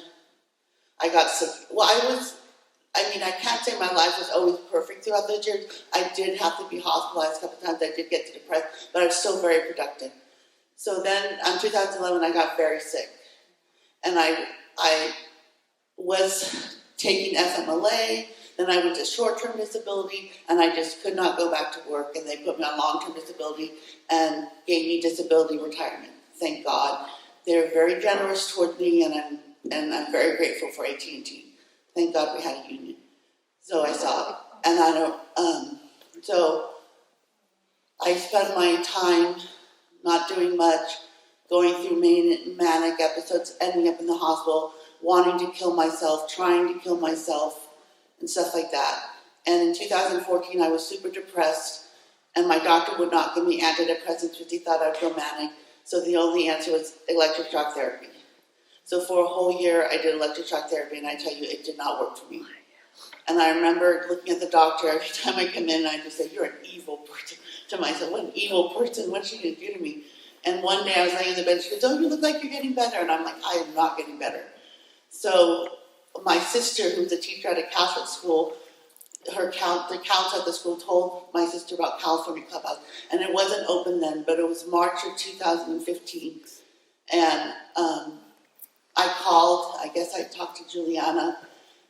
Speaker 7: I got sick. Well, I can't say my life was always perfect throughout those years. I did have to be hospitalized a couple times. I did get depressed, but I was still very productive. So then, in 2011, I got very sick. And I was taking FMLA, then I went to short-term disability, and I just could not go back to work, and they put me on long-term disability and gave me disability retirement. Thank God. They're very generous toward me, and I'm very grateful for AT&T. Thank God we had a union. So I saw it. And so I spent my time not doing much, going through manic episodes, ending up in the hospital, wanting to kill myself, trying to kill myself, and stuff like that. And in 2014, I was super depressed, And my doctor would not give me antidepressants because he thought I'd go manic. So the only answer was electric shock therapy. So for a whole year, I did electric shock therapy, and I tell you, it did not work for me. And I remember looking at the doctor every time I come in, and I just say, "You're an evil person." To myself, what an evil person, what's she going to do to me? And one day I was laying in the bed, she goes, "Oh, you look like you're getting better." And I'm like, I am not getting better. So my sister, who's a teacher at a Catholic school, the counselor at the school told my sister about California Clubhouse. And it wasn't open then, but it was March of 2015. And I called, I guess I talked to Juliana,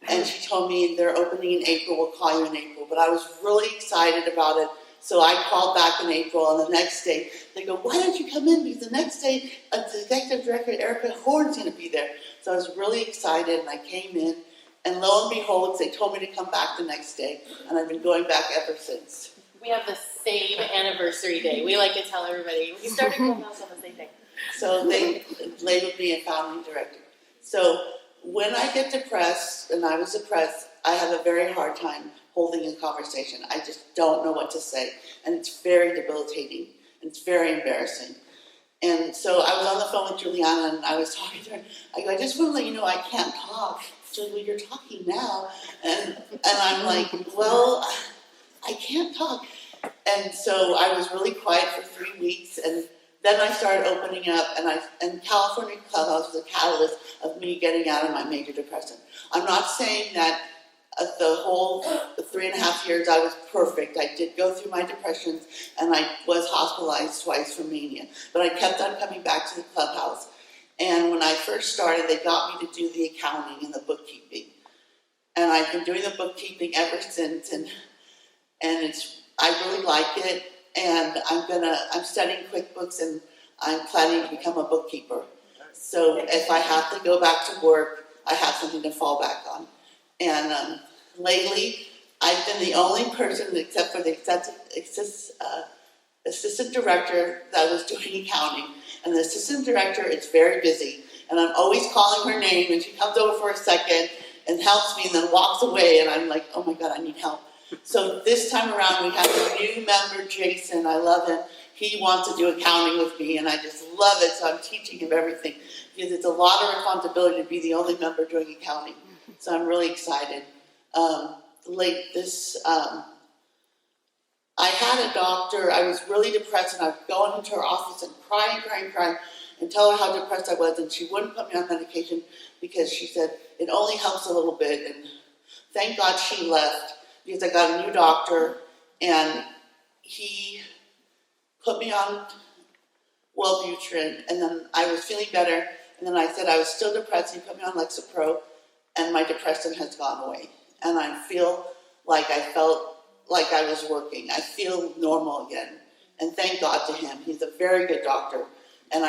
Speaker 7: and she told me they're opening in April, we'll call you in April. But I was really excited about it. So I called back in April, and the next day, they go, "Why don't you come in?" Because the next day, the executive director, Erica Horn's going to be there. So I was really excited, and I came in, and lo and behold, they told me to come back the next day, and I've been going back ever since.
Speaker 6: We have the same anniversary day. We like to tell everybody we started Clubhouse on the same day.
Speaker 7: So they labeled me a founding director. So when I get depressed, and I was depressed, I have a very hard time holding a conversation. I just don't know what to say, and it's very debilitating, and it's very embarrassing. And so I was on the phone with Juliana, and I was talking to her. I go, "I just want to let you know I can't talk." She goes, "Well, you're talking now." And I'm like, "Well, I can't talk." And so I was really quiet for 3 weeks, and then I started opening up, and California Clubhouse was a catalyst of me getting out of my major depression. I'm not saying that the whole 3.5 years I was perfect. I did go through my depressions, and I was hospitalized twice for mania. But I kept on coming back to the Clubhouse. And when I first started, they got me to do the accounting and the bookkeeping. And I've been doing the bookkeeping ever since, and I really like it. And I'm studying QuickBooks, and I'm planning to become a bookkeeper. So if I have to go back to work, I have something to fall back on. And lately, I've been the only person, except for the assistant director, that was doing accounting. And the assistant director is very busy, and I'm always calling her name, and she comes over for a second and helps me, and then walks away, and I'm like, "Oh my God, I need help." So this time around, we have a new member, Jason. I love him. He wants to do accounting with me, and I just love it. So I'm teaching him everything, because it's a lot of responsibility to be the only member doing accounting. So I'm really excited. I had a doctor. I was really depressed, and I would go into her office and cry, and tell her how depressed I was, and she wouldn't put me on medication because she said it only helps a little bit. And thank God she left, because I got a new doctor, and he put me on Wellbutrin, and then I was feeling better, and then I said I was still depressed, and he put me on Lexapro, and my depression has gone away, and I feel like I felt like I was working. I feel normal again, and thank God to him. He's a very good doctor, and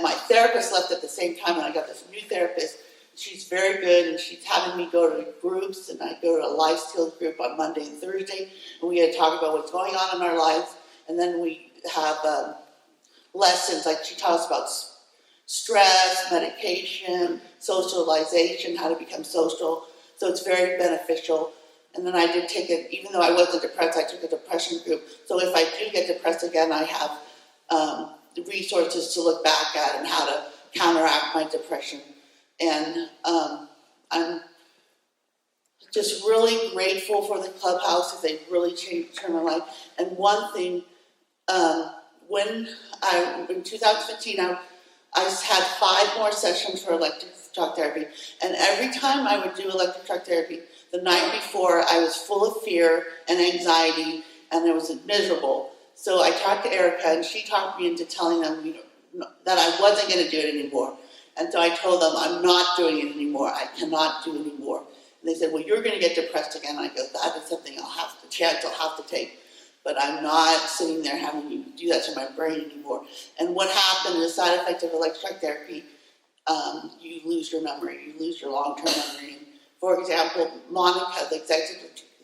Speaker 7: my therapist left at the same time, and I got this new therapist. She's very good, and she's having me go to groups, and I go to a life skills group on Monday and Thursday, and we had to talk about what's going on in our lives, and then we have lessons, like she taught us about stress, medication, socialization, how to become social. So it's very beneficial. And then I did take it, even though I wasn't depressed, I took a depression group. So if I do get depressed again, I have the resources to look back at and how to counteract my depression. And I'm just really grateful for the Clubhouse, because they've really turned my life. And one thing, in 2015, I had 5 more sessions for electric shock therapy, and every time I would do electric shock therapy, the night before, I was full of fear and anxiety, and it was miserable. So I talked to Erica, and she talked me into telling them that I wasn't going to do it anymore. And so I told them, I'm not doing it anymore. I cannot do it anymore. And they said, well, you're going to get depressed again. And I go, that is something I'll have to take. But I'm not sitting there having you do that to my brain anymore. And what happened, the side effect of electric therapy, you lose your memory. You lose your long-term memory. And for example, Monica, the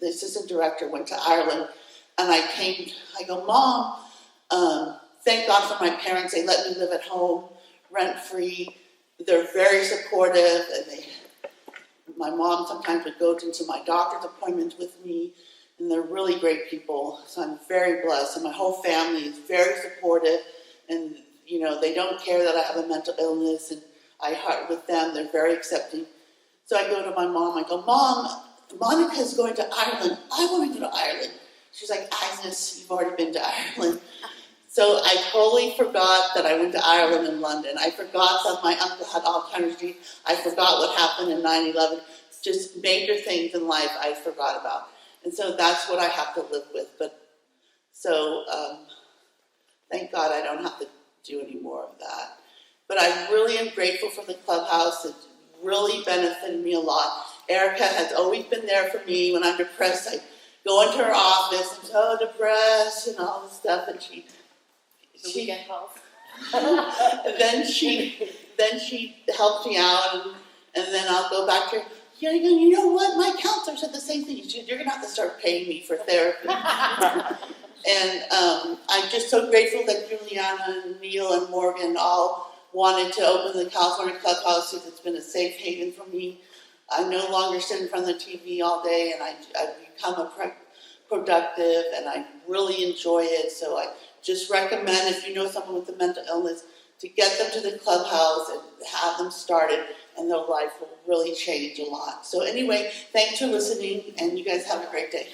Speaker 7: assistant director, went to Ireland. And I go, Mom, thank God for my parents. They let me live at home, rent-free. They're very supportive. And my mom sometimes would go to my doctor's appointments with me. and they're really great people. So I'm very blessed, and my whole family is very supportive, and you know, they don't care that I have a mental illness, and I heart with them. They're very accepting. So I go to my mom. I go, Mom, Monica's going to Ireland. I want to go to Ireland. She's like, Agnes, you've already been to Ireland. So I totally forgot that I went to Ireland and London. I forgot that my uncle had Alzheimer's disease. I forgot what happened in 9/11. Just major things in life I forgot about. And so that's what I have to live with. But so thank God I don't have to do any more of that. But I really am grateful for the Clubhouse. It really benefited me a lot. Erica has always been there for me when I'm depressed. I go into her office, I'm so depressed and all this stuff, and she
Speaker 6: weekend calls.
Speaker 7: and then she helps me out, and then I'll go back to her. Yeah, you know what? My counselor said the same thing. She said, you're gonna have to start paying me for therapy. And I'm just so grateful that Juliana and Neil and Morgan all wanted to open the California Clubhouse because it's been a safe haven for me. I no longer sit in front of the TV all day, and I've become productive, and I really enjoy it. So I just recommend, if you know someone with a mental illness, to get them to the Clubhouse and have them started, and their life will really change a lot. So anyway, thanks for listening, and you guys have a great day.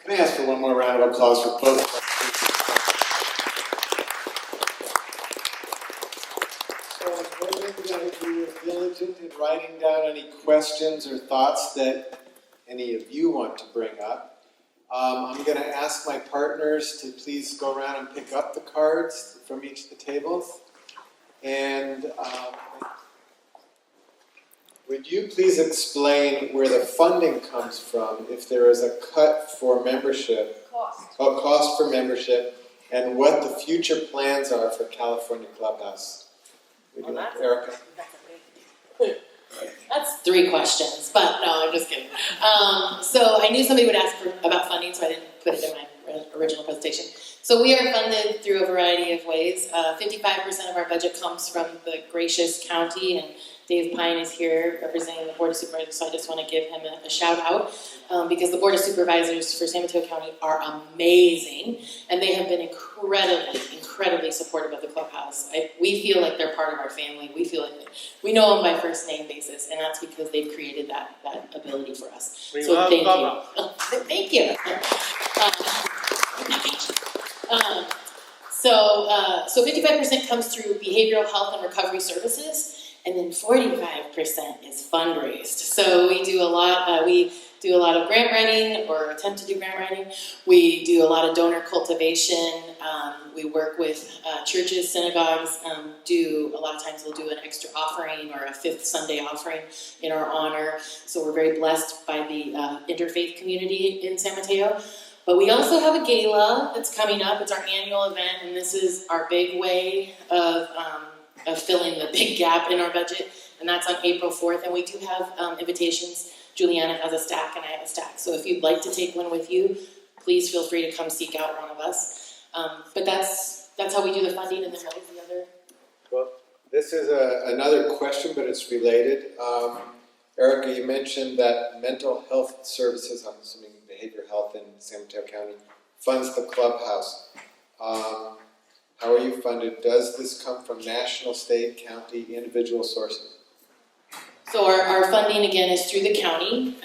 Speaker 1: Can I ask for one more round of applause for both? So what we're going to do is diligent in writing down any questions or thoughts that any of you want to bring up. I'm going to ask my partners to please go around and pick up the cards from each of the tables. And would you please explain where the funding comes from if there is a cut for membership? Cost for membership, and what the future plans are for California Clubhouse. Would you like, Erica?
Speaker 6: That's 3 questions, but no, I'm just kidding. So I knew somebody would ask about funding, so I didn't put it in my original presentation. So we are funded through a variety of ways. 55% of our budget comes from the gracious county, and Dave Pine is here representing the Board of Supervisors, so I just want to give him a shout out because the Board of Supervisors for San Mateo County are amazing, and they have been incredibly supportive of the Clubhouse. We feel like they're part of our family. We feel like we know them by first name basis, and that's because they've created that ability for us. So thank you. Thank you. So 55% comes through behavioral health and recovery services. And then 45% is fundraised. So we do a lot. We do a lot of grant writing, or attempt to do grant writing. We do a lot of donor cultivation. We work with churches, synagogues. A lot of times we'll do an extra offering or a 5th Sunday offering in our honor. So we're very blessed by the interfaith community in San Mateo. But we also have a gala that's coming up. It's our annual event, and this is our big way of filling the big gap in our budget, and that's on April 4th, and we do have invitations. Juliana has a stack, and I have a stack, so if you'd like to take one with you, please feel free to come seek out one of us. But that's how we do the funding, and then what was the other?
Speaker 1: Well, this is another question, but it's related. Erica, you mentioned that mental health services, I'm assuming behavioral health in San Mateo County, funds the Clubhouse. How are you funded? Does this come from national, state, county, individual sources?
Speaker 6: So our funding, again, is through the county,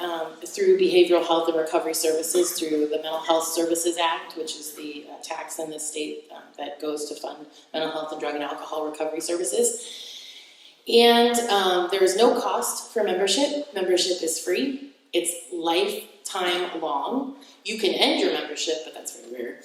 Speaker 6: through behavioral health and recovery services, through the Mental Health Services Act, which is the tax in the state that goes to fund mental health and drug and alcohol recovery services. And there is no cost for membership. Membership is free. It's lifetime long. You can end your membership, but that's very rare.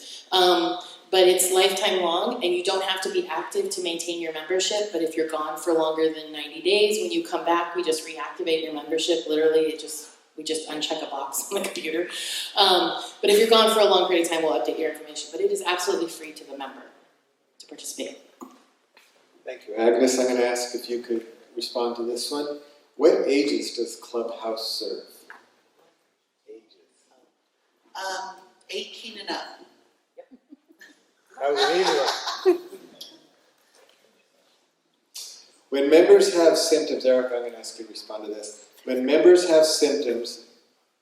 Speaker 6: But it's lifetime long, and you don't have to be active to maintain your membership. But if you're gone for longer than 90 days, when you come back, we just reactivate your membership. Literally, we just uncheck a box on the computer. But if you're gone for a long period of time, we'll update your information. But it is absolutely free to the member to participate.
Speaker 1: Thank you. Agnes, I'm going to ask if you could respond to this one. What ages does Clubhouse serve? Ages.
Speaker 7: 18 and up.
Speaker 1: That was an easy one. When members have symptoms, Eric, I'm going to ask you to respond to this. When members have symptoms,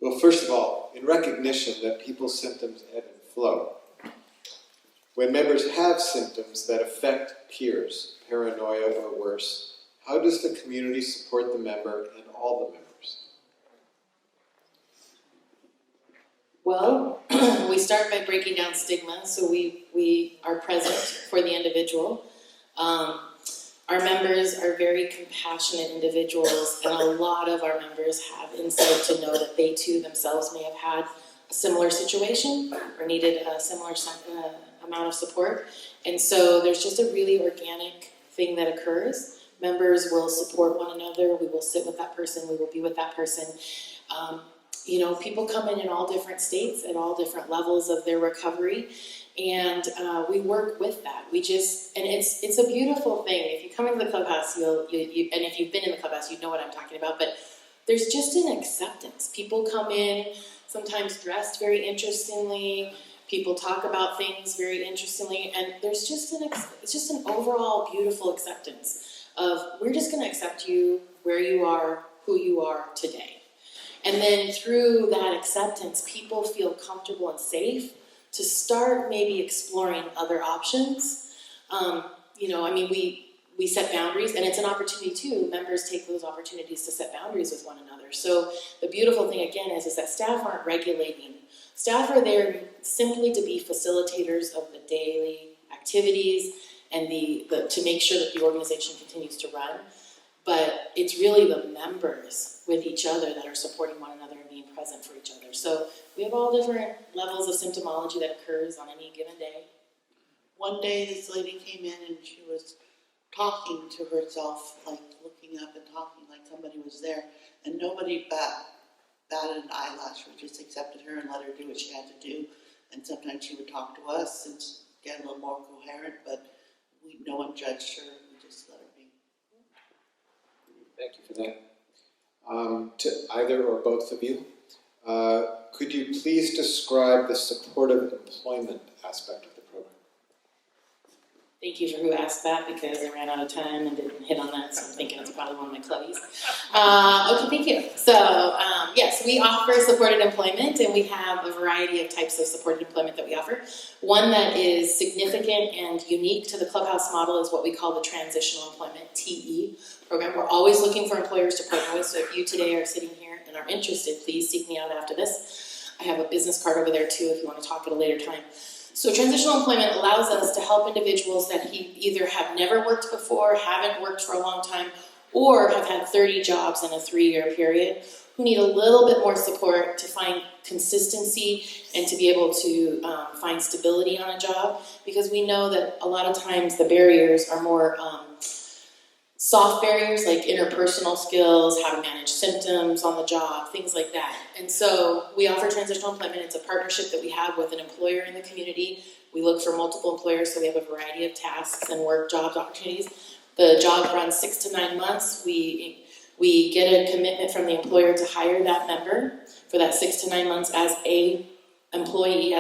Speaker 1: well, first of all, in recognition that people's symptoms ebb and flow, when members have symptoms that affect peers, paranoia or worse, how does the community support the member and all the members?
Speaker 6: Well, we start by breaking down stigma, so we are present for the individual. Our members are very compassionate individuals, and a lot of our members have insight to know that they too themselves may have had a similar situation or needed a similar amount of support. And so there's just a really organic thing that occurs. Members will support one another, we will sit with that person, we will be with that person. People come in all different states at all different levels of their recovery, and we work with that. And it's a beautiful thing. If you come into the clubhouse, and if you've been in the clubhouse, you know what I'm talking about. But there's just an acceptance. People come in sometimes dressed very interestingly. People talk about things very interestingly, and there's just it's just an overall beautiful acceptance of we're just going to accept you where you are, who you are today. And then through that acceptance, people feel comfortable and safe to start maybe exploring other options. We set boundaries, and it's an opportunity too. Members take those opportunities to set boundaries with one another. So the beautiful thing again is that staff aren't regulating. Staff are there simply to be facilitators of the daily activities and to make sure that the organization continues to run. But it's really the members with each other that are supporting one another and being present for each other. So we have all different levels of symptomology that occurs on any given day.
Speaker 7: One day this lady came in and she was talking to herself, like looking up and talking like somebody was there, and nobody batted an eyelash. We just accepted her and let her do what she had to do. And sometimes she would talk to us and get a little more coherent, but no one judged her. We just let her be.
Speaker 1: Thank you for that. To either or both of you, could you please describe the supportive employment aspect of the program?
Speaker 6: Thank you for who asked that, because I ran out of time and didn't hit on that, so I'm thinking it's probably one of my clubbies. Okay, thank you. So, yes, we offer supported employment, and we have a variety of types of supported employment that we offer. One that is significant and unique to the Clubhouse model is what we call the Transitional Employment, TE, program. We're always looking for employers to partner with, so if you today are sitting here and are interested, please seek me out after this. I have a business card over there too if you want to talk at a later time. So transitional employment allows us to help individuals that either have never worked before, haven't worked for a long time, or have had 30 jobs in a 3-year period, who need a little bit more support to find consistency and to be able to find stability on a job, because we know that a lot of times the barriers are more soft barriers, like interpersonal skills, how to manage symptoms on the job, things like that. And so we offer transitional employment. It's a partnership that we have with an employer in the community. We look for multiple employers, so we have a variety of tasks and work job opportunities. The job runs 6 to 9 months. We get a commitment from the employer to hire that member for that 6 to 9 months as an employee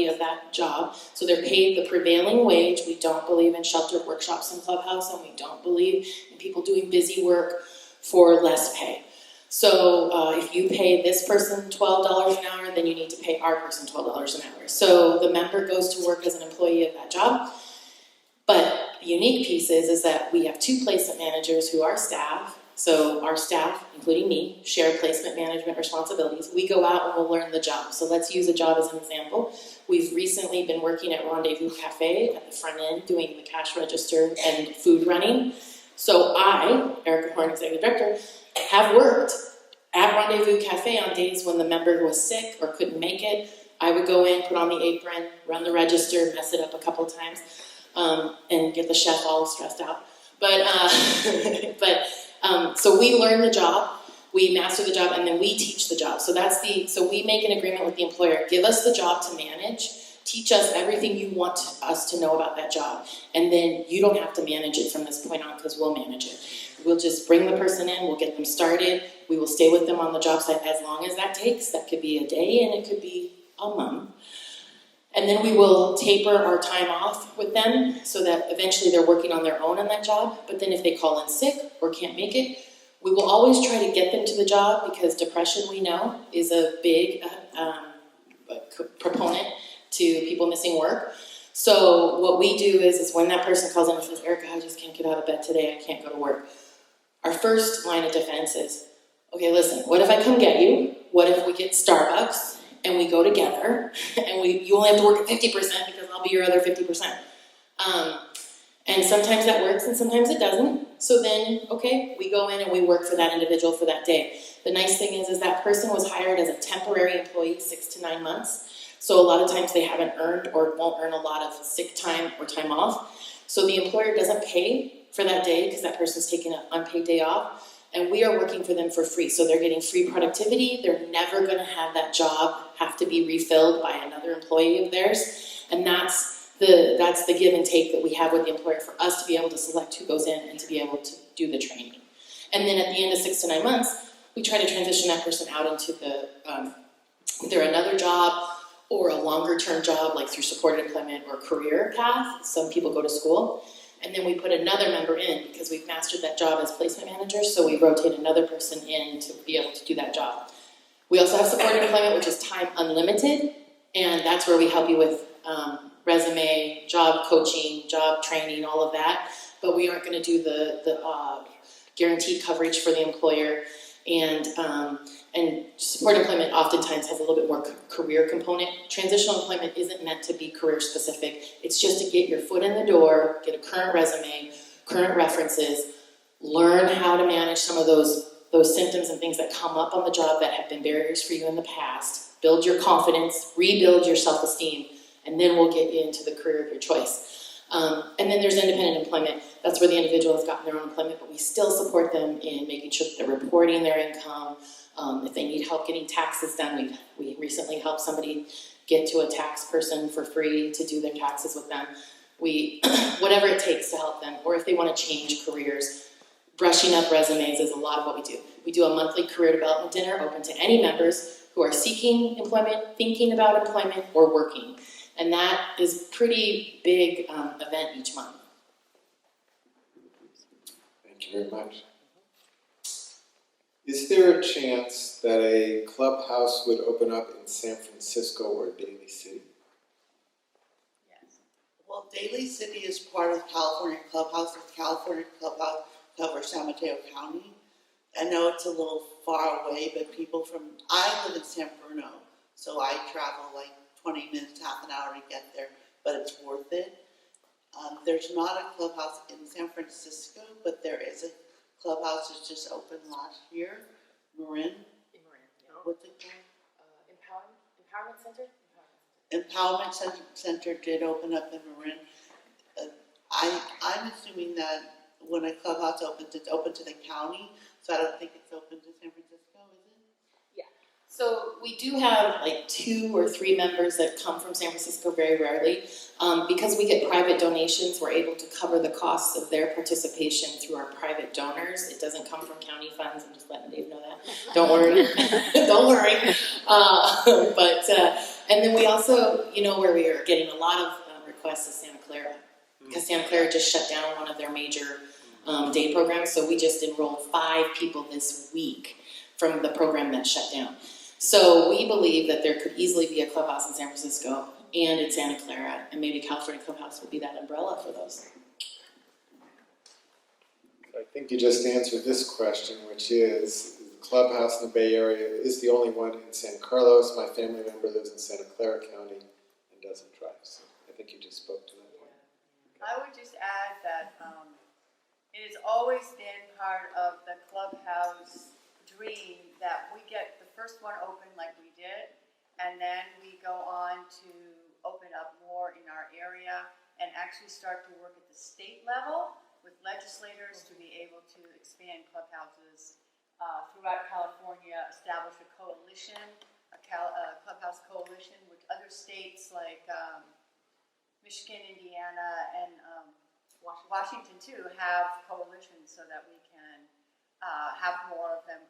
Speaker 6: of that job. So they're paid the prevailing wage. We don't believe in sheltered workshops in Clubhouse, and we don't believe in people doing busy work for less pay. So if you pay this person $12 an hour, then you need to pay our person $12 an hour. So the member goes to work as an employee of that job. But the unique piece is that we have 2 placement managers who are staff. So our staff, including me, share placement management responsibilities. We go out and we'll learn the job. So let's use a job as an example. We've recently been working at Rendezvous Cafe at the front end, doing the cash register and food running. So I, Erica Horn, Executive Director, have worked at Rendezvous Cafe on days when the member was sick or couldn't make it. I would go in, put on the apron, run the register, mess it up a couple of times, and get the chef all stressed out. So we learn the job, we master the job, and then we teach the job. So we make an agreement with the employer. Give us the job to manage. Teach us everything you want us to know about that job. And then you don't have to manage it from this point on, because we'll manage it. We'll just bring the person in, we'll get them started. We will stay with them on the job site as long as that takes. That could be a day and it could be a month. And then we will taper our time off with them so that eventually they're working on their own on that job. But then if they call in sick or can't make it, we will always try to get them to the job, because depression, we know, is a big proponent to people missing work. So what we do is when that person calls in and says, Erica, I just can't get out of bed today, I can't go to work. Our first line of defense is, okay, listen, what if I come get you? What if we get Starbucks and we go together and you only have to work at 50% because I'll be your other 50%. And sometimes that works and sometimes it doesn't. So then, okay, we go in and we work for that individual for that day. The nice thing is that person was hired as a temporary employee 6 to 9 months. So a lot of times they haven't earned or won't earn a lot of sick time or time off. So the employer doesn't pay for that day because that person's taking an unpaid day off. And we are working for them for free. So they're getting free productivity. They're never going to have that job have to be refilled by another employee of theirs. And that's the give and take that we have with the employer for us to be able to select who goes in and to be able to do the training. And then at the end of 6 to 9 months, we try to transition that person out into the either another job or a longer term job, like through supported employment or career path. Some people go to school. And then we put another member in because we've mastered that job as placement managers, so we rotate another person in to be able to do that job. We also have supported employment, which is time unlimited, and that's where we help you with resume, job coaching, job training, all of that. But we aren't going to do the guaranteed coverage for the employer. And supported employment oftentimes has a little bit more career component. Transitional employment isn't meant to be career specific. It's just to get your foot in the door, get a current resume, current references, learn how to manage some of those symptoms and things that come up on the job that have been barriers for you in the past, build your confidence, rebuild your self-esteem, and then we'll get you into the career of your choice. And then there's independent employment. That's where the individual has gotten their own employment, but we still support them in making sure that they're reporting their income. If they need help getting taxes done, we recently helped somebody get to a tax person for free to do their taxes with them. Whatever it takes to help them, or if they want to change careers, brushing up resumes is a lot of what we do. We do a monthly career development dinner open to any members who are seeking employment, thinking about employment, or working. And that is a pretty big event each month.
Speaker 1: Thank you very much. Is there a chance that a clubhouse would open up in San Francisco or Daly City?
Speaker 7: Yes. Well, Daly City is part of California Clubhouse. California Clubhouse covers San Mateo County. I know it's a little far away, but I live in San Bruno, so I travel like 20 minutes, half an hour to get there, but it's worth it. There's not a clubhouse in San Francisco, but there is a clubhouse that just opened last year, Marin. What's it called?
Speaker 6: Empowerment Center?
Speaker 7: Empowerment Center did open up in Marin. I'm assuming that when a clubhouse opens, it's open to the county, so I don't think it's open to San Francisco, is it?
Speaker 6: So we do have like 2 or 3 members that come from San Francisco very rarely. Because we get private donations, we're able to cover the costs of their participation through our private donors. It doesn't come from county funds. I'm just letting Dave know that. Don't worry. Don't worry. And then we also, where we are getting a lot of requests is Santa Clara. Because Santa Clara just shut down one of their major day programs. So we just enrolled 5 people this week from the program that shut down. So we believe that there could easily be a clubhouse in San Francisco and in Santa Clara, and maybe California Clubhouse would be that umbrella for those.
Speaker 1: I think you just answered this question, which is the clubhouse in the Bay Area is the only one in San Carlos. My family member lives in Santa Clara County and doesn't drive. So I think you just spoke to that one.
Speaker 8: I would just add that it has always been part of the Clubhouse dream that we get the first one open like we did, and then we go on to open up more in our area and actually start to work at the state level with legislators to be able to expand clubhouses throughout California, establish a coalition, a clubhouse coalition with other states like Michigan, Indiana, and Washington too have coalitions so that we can have more of them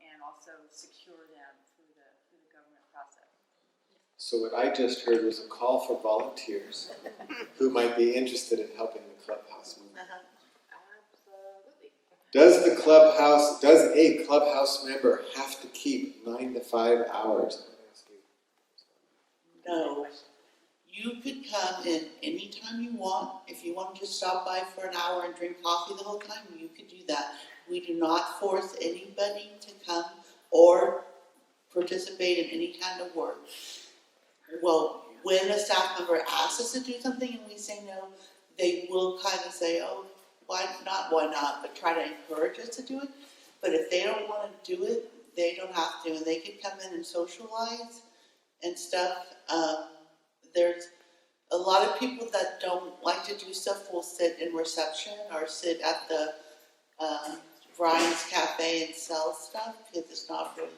Speaker 8: and also secure them through the government process.
Speaker 1: So what I just heard was a call for volunteers who might be interested in helping the Clubhouse movement.
Speaker 6: Absolutely.
Speaker 1: Does a Clubhouse member have to keep 9 to 5 hours?
Speaker 7: No. You could come in anytime you want. If you want to just stop by for an hour and drink coffee the whole time, you could do that. We do not force anybody to come or participate in any kind of work. Well, when a staff member asks us to do something and we say no, they will kind of say, oh, why not, but try to encourage us to do it. But if they don't want to do it, they don't have to, and they can come in and socialize and stuff. There's a lot of people that don't like to do stuff will sit in reception or sit at the Brian's Cafe and sell stuff, because it's not really,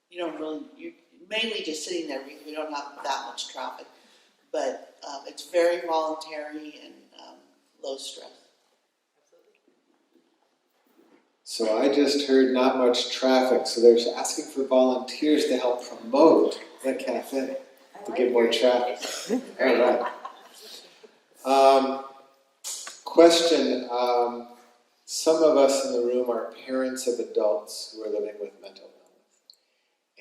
Speaker 7: you're mainly just sitting there because we don't have that much traffic. But it's very voluntary and low stress.
Speaker 1: So I just heard not much traffic, so they're asking for volunteers to help promote the cafe to get more traffic. All right. Question. Some of us in the room are parents of adults who are living with mental illness.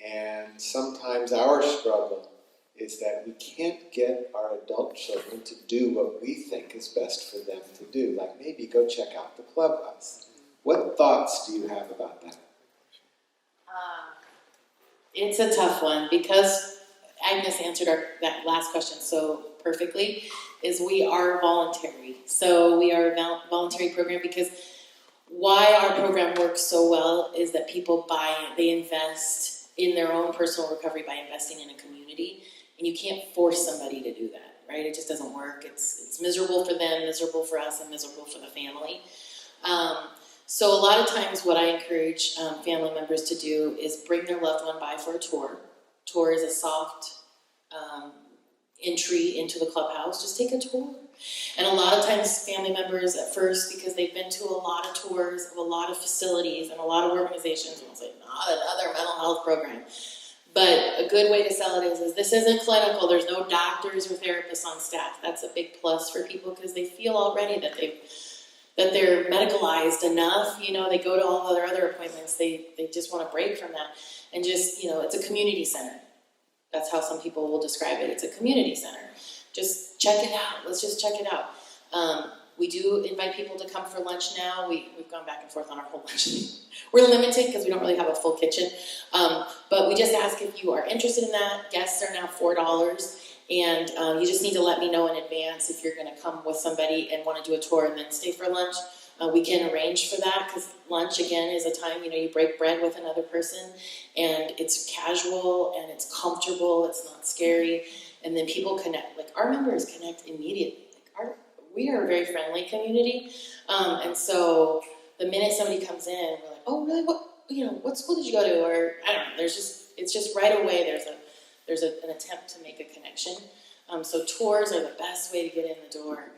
Speaker 1: And sometimes our struggle is that we can't get our adult children to do what we think is best for them to do, like maybe go check out the Clubhouse. What thoughts do you have about that?
Speaker 6: It's a tough one because Agnes answered that last question so perfectly, is we are voluntary. So we are a voluntary program because why our program works so well is that people they invest in their own personal recovery by investing in a community, and you can't force somebody to do that, right? It just doesn't work. It's miserable for them, miserable for us, and miserable for the family. So a lot of times what I encourage family members to do is bring their loved one by for a tour. Tour is a soft entry into the Clubhouse. Just take a tour. And a lot of times family members at first, because they've been to a lot of tours of a lot of facilities and a lot of organizations, will say, not another mental health program. But a good way to sell it is this isn't clinical. There's no doctors or therapists on staff. That's a big plus for people because they feel already that they're medicalized enough. They go to all their other appointments. They just want a break from that. And just, it's a community center. That's how some people will describe it. It's a community center. Just check it out. Let's just check it out. We do invite people to come for lunch now. We've gone back and forth on our whole lunch. We're limited because we don't really have a full kitchen. But we just ask if you are interested in that. Guests are now $4. And you just need to let me know in advance if you're going to come with somebody and want to do a tour and then stay for lunch. We can arrange for that because lunch, again, is a time, you break bread with another person and it's casual and it's comfortable, it's not scary, and then people connect. Like, our members connect immediately. We are a very friendly community, and so the minute somebody comes in, we're like, oh, really? What school did you go to? Or, I don't know, it's just right away there's an attempt to make a connection. So tours are the best way to get in the door.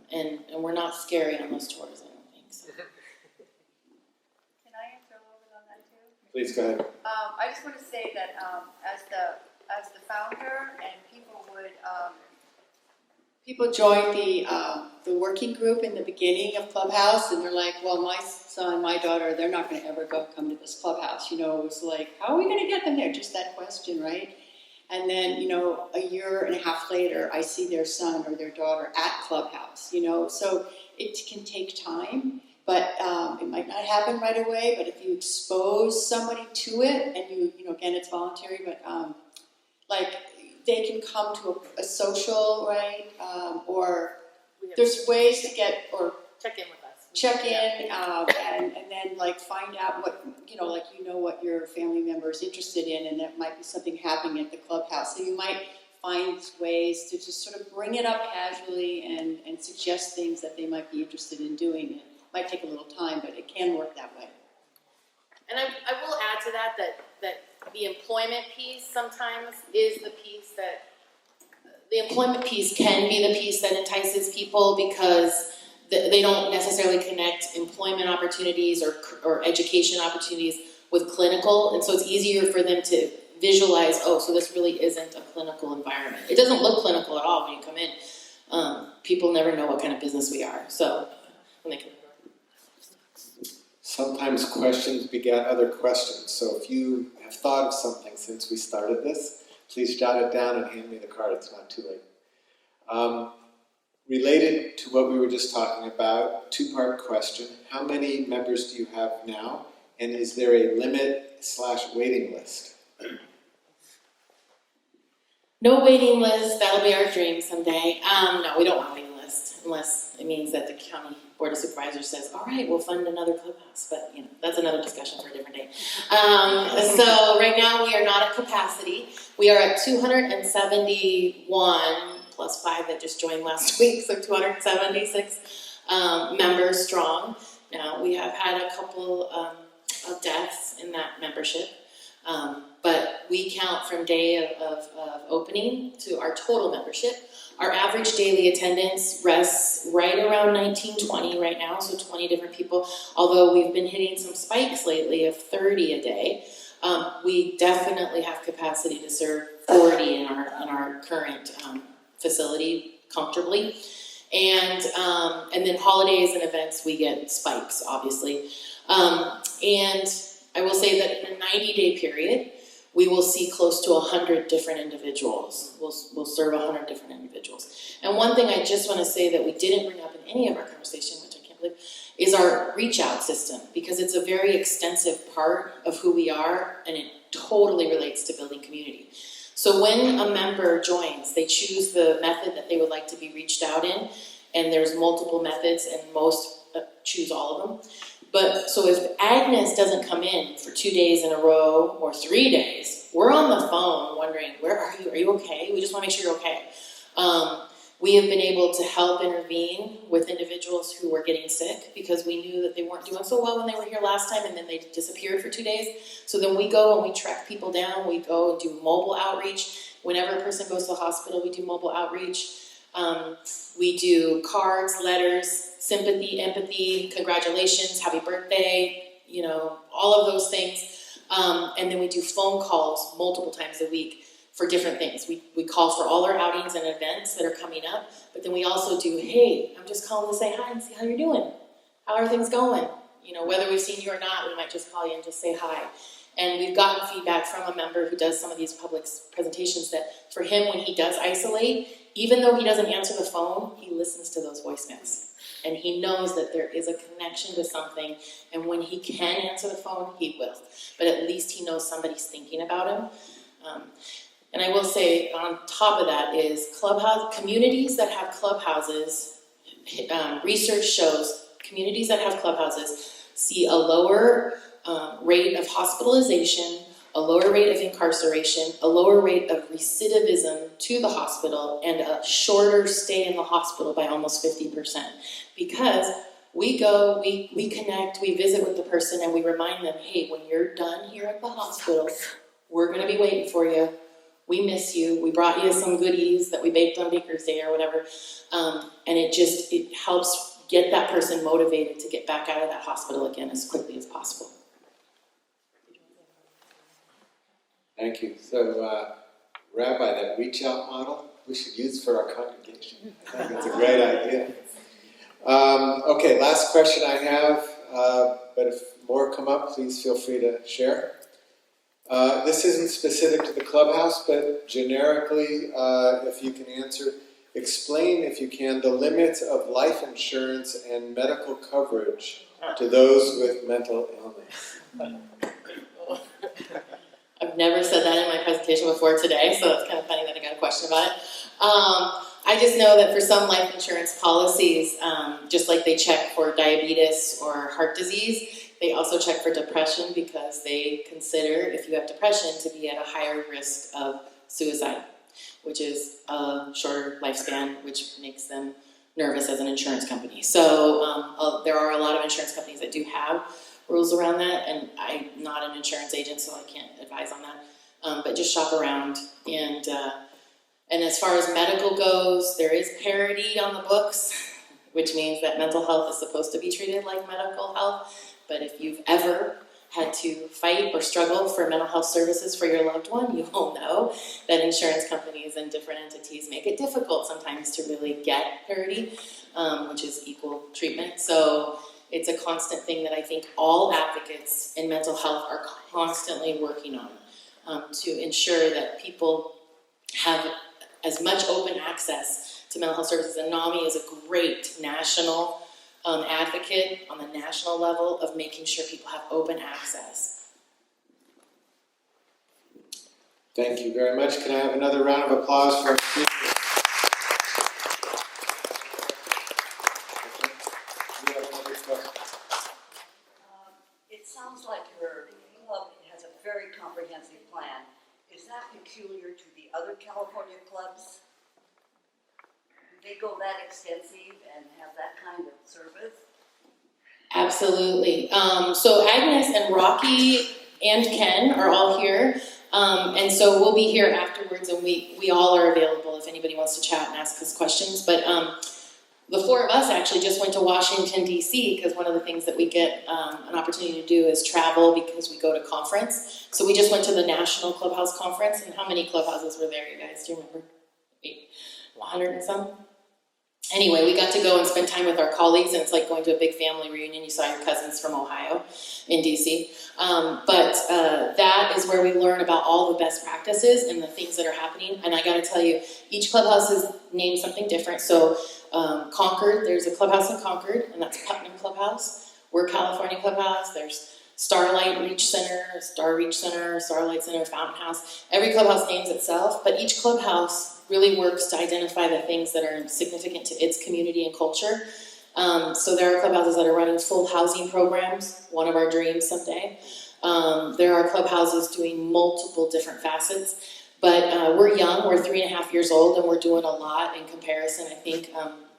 Speaker 6: And we're not scary on those tours, I don't think so.
Speaker 8: Can I answer a little bit on that too?
Speaker 1: Please go ahead.
Speaker 8: I just want to say that as the founder, and people joined the working group in the beginning of Clubhouse, and they're like, well, my son, my daughter, they're not going to ever come to this Clubhouse. It was like, how are we going to get them there? Just that question, right? And then, a year and a half later, I see their son or their daughter at Clubhouse, so it can take time, but it might not happen right away. But if you expose somebody to it, and you again, it's voluntary, but like, they can come to a social, right? Or there's ways to get, or
Speaker 6: Check in with us.
Speaker 8: check in, and then like find out what, what your family member is interested in, and that might be something happening at the Clubhouse. So you might find ways to just sort of bring it up casually and suggest things that they might be interested in doing. It might take a little time, but it can work that way.
Speaker 6: And I will add to that the employment piece sometimes is the piece that, the employment piece can be the piece that entices people because they don't necessarily connect employment opportunities or education opportunities with clinical, and so it's easier for them to visualize, oh, so this really isn't a clinical environment. It doesn't look clinical at all when you come in. People never know what kind of business we are. So when they come
Speaker 1: Sometimes questions beget other questions. So if you have thought of something since we started this, please jot it down and hand me the card. It's not too late. Related to what we were just talking about, two-part question. How many members do you have now? And is there a limit/waiting list?
Speaker 6: No waiting list, that'll be our dream someday. No, we don't want a waiting list unless it means that the county board of supervisors says, all right, we'll fund another clubhouse, but you know, that's another discussion for a different day. So right now we are not at capacity. We are at 271 plus 5 that just joined last week, so 276 members strong. Now we have had a couple of deaths in that membership. But we count from day of opening to our total membership. Our average daily attendance rests right around 19-20 right now, so 20 different people. Although we've been hitting some spikes lately of 30 a day, we definitely have capacity to serve 40 in our current facility comfortably. And then holidays and events, we get spikes, obviously. And I will say that in a 90-day period, we will see close to 100 different individuals. We'll serve 100 different individuals. And one thing I just want to say that we didn't bring up in any of our conversation, which I can't believe, is our reach out system, because it's a very extensive part of who we are, and it totally relates to building community. So when a member joins, they choose the method that they would like to be reached out in, and there's multiple methods, and most choose all of them. But so if Agnes doesn't come in for 2 days in a row or 3 days, we're on the phone wondering, where are you? Are you okay? We just want to make sure you're okay. We have been able to help intervene with individuals who were getting sick because we knew that they weren't doing so well when they were here last time, and then they disappeared for 2 days. So then we go and we track people down. We go and do mobile outreach. Whenever a person goes to the hospital, we do mobile outreach. We do cards, letters, sympathy, empathy, congratulations, happy birthday, you know, all of those things. And then we do phone calls multiple times a week for different things. We call for all our outings and events that are coming up, but then we also do, hey, I'm just calling to say hi and see how you're doing. How are things going? You know, whether we've seen you or not, we might just call you and just say hi. And we've gotten feedback from a member who does some of these public presentations that for him, when he does isolate, even though he doesn't answer the phone, he listens to those voicemails. And he knows that there is a connection to something, and when he can answer the phone, he will. But at least he knows somebody's thinking about him. And I will say, on top of that is communities that have clubhouses, research shows communities that have clubhouses see a lower rate of hospitalization, a lower rate of incarceration, a lower rate of recidivism to the hospital, and a shorter stay in the hospital by almost 50%. Because we go, we connect, we visit with the person, and we remind them, hey, when you're done here at the hospital, we're going to be waiting for you. We miss you. We brought you some goodies that we baked on Baker's Day or whatever. And it helps get that person motivated to get back out of that hospital again as quickly as possible.
Speaker 1: Thank you. So, Rabbi, that reach out model we should use for our congregation. I think it's a great idea. Okay, last question I have, but if more come up, please feel free to share. This isn't specific to the clubhouse, but generically, if you can answer, explain, if you can, the limits of life insurance and medical coverage to those with mental illness.
Speaker 6: I've never said that in my presentation before today, so it's kind of funny that I got a question about it. I just know that for some life insurance policies, just like they check for diabetes or heart disease, they also check for depression because they consider, if you have depression, to be at a higher risk of suicide, which is a shorter lifespan, which makes them nervous as an insurance company. So there are a lot of insurance companies that do have rules around that, and I'm not an insurance agent, so I can't advise on that. But just shop around. And as far as medical goes, there is parity on the books, which means that mental health is supposed to be treated like medical health. But if you've ever had to fight or struggle for mental health services for your loved one, you will know that insurance companies and different entities make it difficult sometimes to really get parity, which is equal treatment. So it's a constant thing that I think all advocates in mental health are constantly working on, to ensure that people have as much open access to mental health services. And NAMI is a great national advocate on the national level of making sure people have open access.
Speaker 1: Thank you very much. Can I have another round of applause for our speakers? You have another question?
Speaker 9: It sounds like your club has a very comprehensive plan. Is that peculiar to the other California clubs? Do they go that extensive and have that kind of service?
Speaker 6: Absolutely. So Agnes and Rocky and Ken are all here. And so we'll be here afterwards, and we all are available if anybody wants to chat and ask us questions. But the four of us actually just went to Washington, D.C., because one of the things that we get an opportunity to do is travel because we go to conference. So we just went to the National Clubhouse Conference, and how many clubhouses were there, you guys? Do you remember? 100 and some? Anyway, we got to go and spend time with our colleagues, and it's like going to a big family reunion. You saw your cousins from Ohio in D.C. But that is where we learn about all the best practices and the things that are happening. And I got to tell you, each clubhouse is named something different. So Concord, there's a clubhouse in Concord, and that's Panem Clubhouse. We're California Clubhouse. There's Starlight Reach Center, Star Reach Center, Starlight Center, Fountain House. Every clubhouse names itself, but each clubhouse really works to identify the things that are significant to its community and culture. So there are clubhouses that are running full housing programs, one of our dreams someday. There are clubhouses doing multiple different facets, but we're young, we're 3.5 years old, and we're doing a lot in comparison, I think,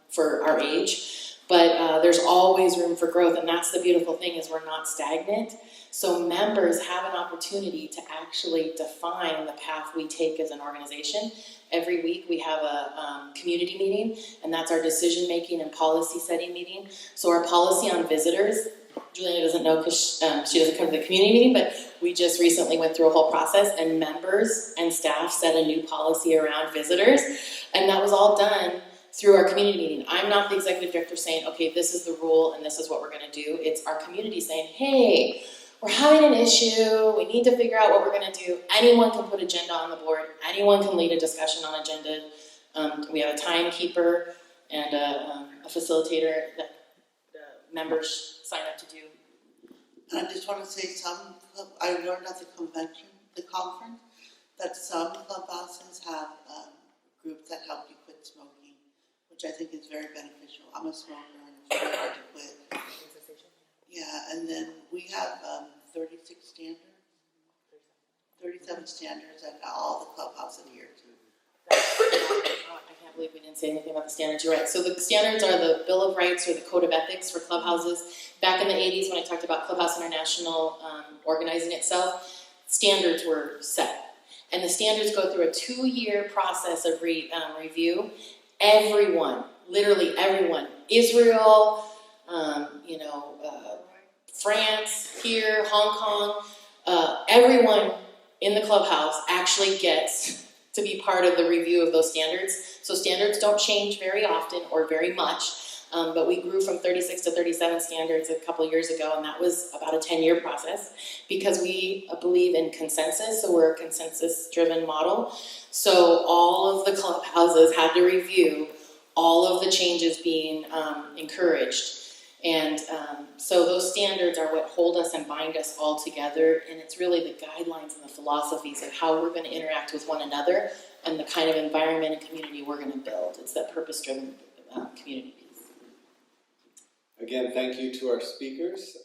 Speaker 6: for our age. But there's always room for growth, and that's the beautiful thing, is we're not stagnant. So members have an opportunity to actually define the path we take as an organization. Every week we have a community meeting, and that's our decision-making and policy-setting meeting. So our policy on visitors, Juliana doesn't know because she doesn't come to the community meeting, but we just recently went through a whole process, and members and staff set a new policy around visitors, and that was all done through our community meeting. I'm not the executive director saying, okay, this is the rule and this is what we're going to do. It's our community saying, hey, we're having an issue. We need to figure out what we're going to do. Anyone can put agenda on the board. Anyone can lead a discussion on agenda. We have a timekeeper and a facilitator that the members sign up to do.
Speaker 7: And I just want to say I learned at the conference, that some clubhouses have groups that help you quit smoking, which I think is very beneficial. I'm a smoker and it's very hard to quit. Yeah, and then we have 37 standards that all the clubhouses adhere to.
Speaker 6: I can't believe we didn't say anything about the standards. You're right. So the standards are the Bill of Rights or the Code of Ethics for clubhouses. Back in the 80s, when I talked about Clubhouse International organizing itself, standards were set. And the standards go through a 2-year process of review. Everyone, literally everyone, Israel, France, here, Hong Kong, everyone in the clubhouse actually gets to be part of the review of those standards. So standards don't change very often or very much, but we grew from 36 to 37 standards a couple of years ago, and that was about a 10-year process because we believe in consensus, so we're a consensus-driven model. So all of the clubhouses had to review all of the changes being encouraged. And so those standards are what hold us and bind us all together, and it's really the guidelines and the philosophies of how we're going to interact with one another and the kind of environment and community we're going to build. It's that purpose-driven community piece.
Speaker 1: Again, thank you to our speakers.